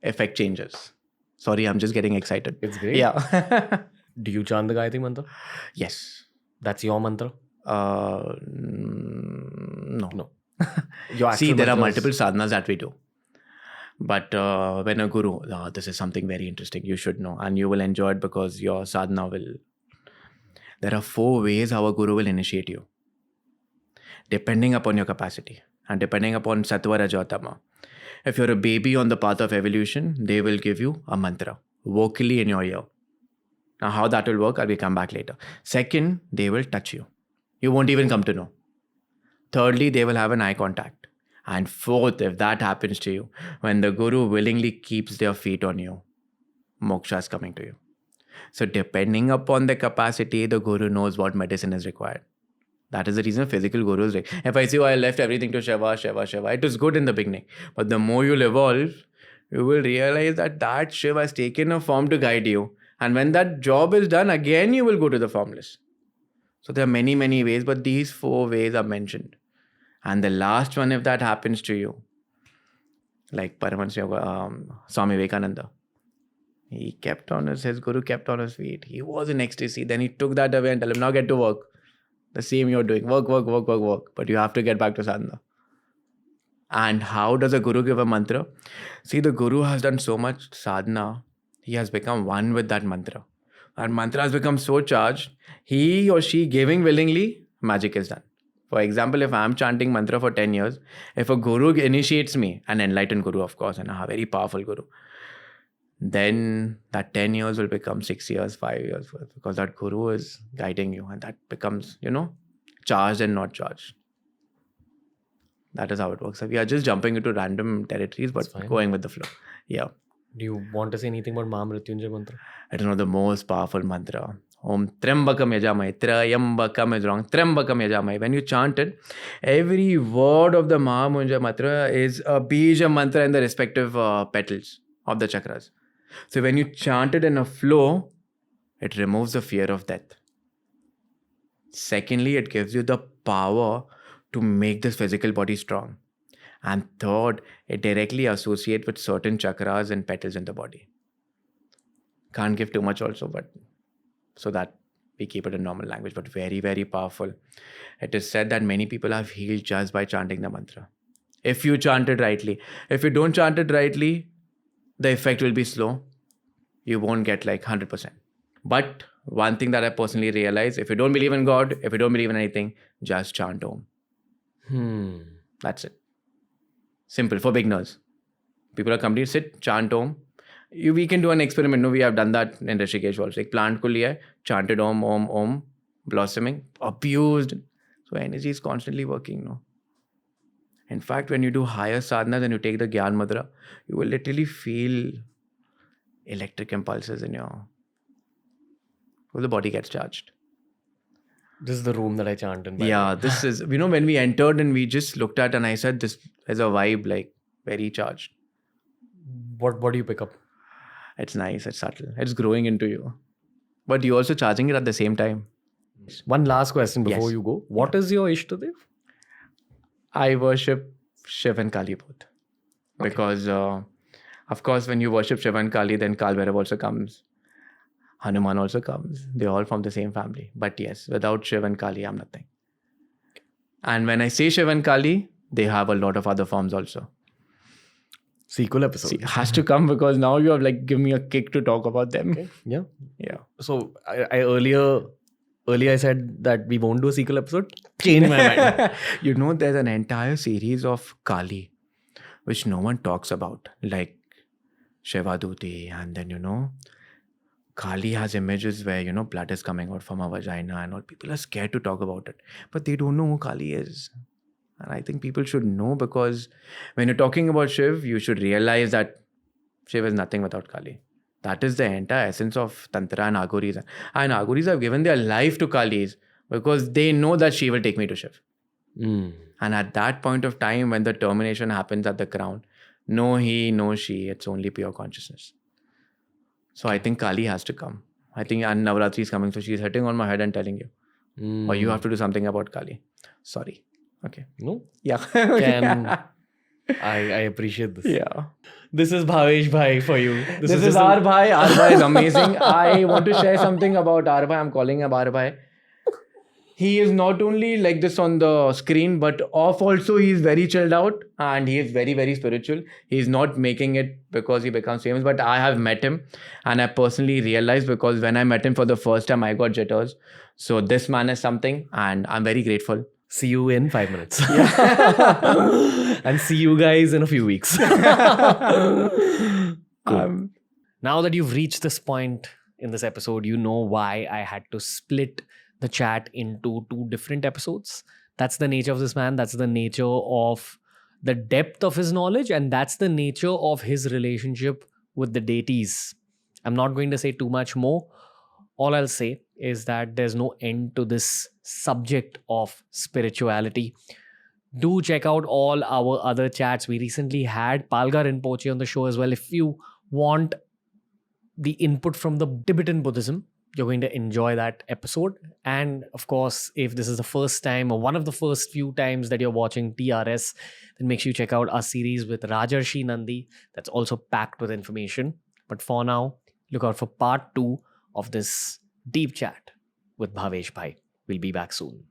effect changes. Sorry, I'm just getting excited. It's great. Yeah. Do you chant the Gayatri Mantra? Yes. That's your mantra? No. Your See, there are mantras- multiple sadhanas that we do. But when a guru, this is something very interesting, you should know. And you will enjoy it because your sadhana will... There are 4 ways how a guru will initiate you. Depending upon your capacity. And depending upon Sattva, Raja, Tama. If you're a baby on the path of evolution, they will give you a mantra vocally in your ear. Now, how that will work, I will come back later. Second, they will touch you. You won't even come to know. Thirdly, they will have an eye contact. And fourth, if that happens to you, when the guru willingly keeps their feet on you, moksha is coming to you. So depending upon the capacity, the guru knows what medicine is required. That is the reason physical guru is... If I say, I left everything to Shiva, it is good in the beginning. But the more you'll evolve, you will realize that Shiva has taken a form to guide you. And when that job is done, again you will go to the formless. So there are many ways, but these 4 ways are mentioned. And the last one, if that happens to you, like Paramahansa Swami Vivekananda, his guru kept on his feet. He was in ecstasy. Then he took that away and told him, now get to work. The same you're doing. Work. But you have to get back to sadhana. And how does a guru give a mantra? See, the guru has done so much sadhana. He has become one with that mantra. And mantra has become so charged. He or she giving willingly, magic is done. For example, if I'm chanting mantra for 10 years, if a guru initiates me, an enlightened guru, of course, and a very powerful guru, then that 10 years will become 6 years, 5 years, because that guru is guiding you, and that becomes, charged and not charged. That is how it works. So we are just jumping into random territories, but going with the flow. Yeah. Do you want to say anything about Mahamrityunjay mantra? I don't know, the most powerful mantra. Om Trambakam Yajamai. Trayambakam is wrong. Trambakam Yajamai. When you chant it, every word of the Mahamrityunjay mantra is a bija mantra in the respective petals of the chakras. So when you chant it in a flow, it removes the fear of death. Secondly, it gives you the power to make this physical body strong. And third, it directly associates with certain chakras and petals in the body. Can't give too much also, but so that we keep it in normal language, but very, very powerful. It is said that many people have healed just by chanting the mantra. If you chant it rightly. If you don't chant it rightly, the effect will be slow. You won't get like 100%. But one thing that I personally realized, if you don't believe in God, if you don't believe in anything, just chant Om. That's it. Simple for beginners. People are coming to sit, chant Om. We can do an experiment. No, we have done that in Rishikesh also. Ek plant ko liya, chanted Om, Om, Om, blossoming, abused. So energy is constantly working. No. In fact, when you do higher sadhanas and you take the Gyan Mudra, you will literally feel electric impulses in your... the body gets charged. This is the room that I chant in. Yeah, this is, when we entered and we just looked at and I said, this is a vibe, like very charged. What do you pick up? It's nice, it's subtle, it's growing into you. But you're also charging it at the same time. One last question before Yes. you go. What is your Ishtadev? I worship Shiv and Kali both. Okay. Because, of course, when you worship Shiv and Kali, then Kal Bhairav also comes. Hanuman also comes. They're all from the same family. But yes, without Shiv and Kali, I'm nothing. And when I say Shiv and Kali, they have a lot of other forms also. Sequel episode. See, it has to come because now you have like given me a kick to talk about them. Okay. Yeah. Yeah. So I earlier I said that we won't do a sequel episode. Change my mind. There's an entire series of Kali, which no one talks about. Like Shiva Duti, and then, Kali has images where, blood is coming out from her vagina and all. People are scared to talk about it. But they don't know who Kali is. And I think people should know, because when you're talking about Shiv, you should realize that Shiv is nothing without Kali. That is the entire essence of Tantra and Aghoris. And Aghoris have given their life to Kalis because they know that she will take me to Shiv. And at that point of time, when the termination happens at the crown, no he, no she, it's only pure consciousness. So I think Kali has to come. I think Navaratri is coming, so she's hitting on my head and telling you, or you have to do something about Kali. Sorry. Okay. No? Yeah. I appreciate this. Yeah. This is Bhavesh Bhai for you. This is our Bhai. Our Bhai is amazing. I want to share something about our Bhai. I'm calling him our Bhai. He is not only like this on the screen, but off also he is very chilled out and he is very, very spiritual. He is not making it because he becomes famous, but I have met him and I personally realized, because when I met him for the first time, I got jitters. So this man is something and I'm very grateful. See you in 5 minutes. And see you guys in a few weeks. Cool. Now that you've reached this point in this episode, you know why I had to split the chat into 2 different episodes. That's the nature of this man. That's the nature of the depth of his knowledge. And that's the nature of his relationship with the deities. I'm not going to say too much more. All I'll say is that there's no end to this subject of spirituality. Do check out all our other chats. We recently had Palga Rinpoche on the show as well. If you want the input from the Tibetan Buddhism, you're going to enjoy that episode. And of course, if this is the first time or one of the first few times that you're watching TRS, then make sure you check out our series with Rajarshi Nandi. That's also packed with information. But for now, look out for part 2 of this deep chat with Bhavesh Bhai. We'll be back soon.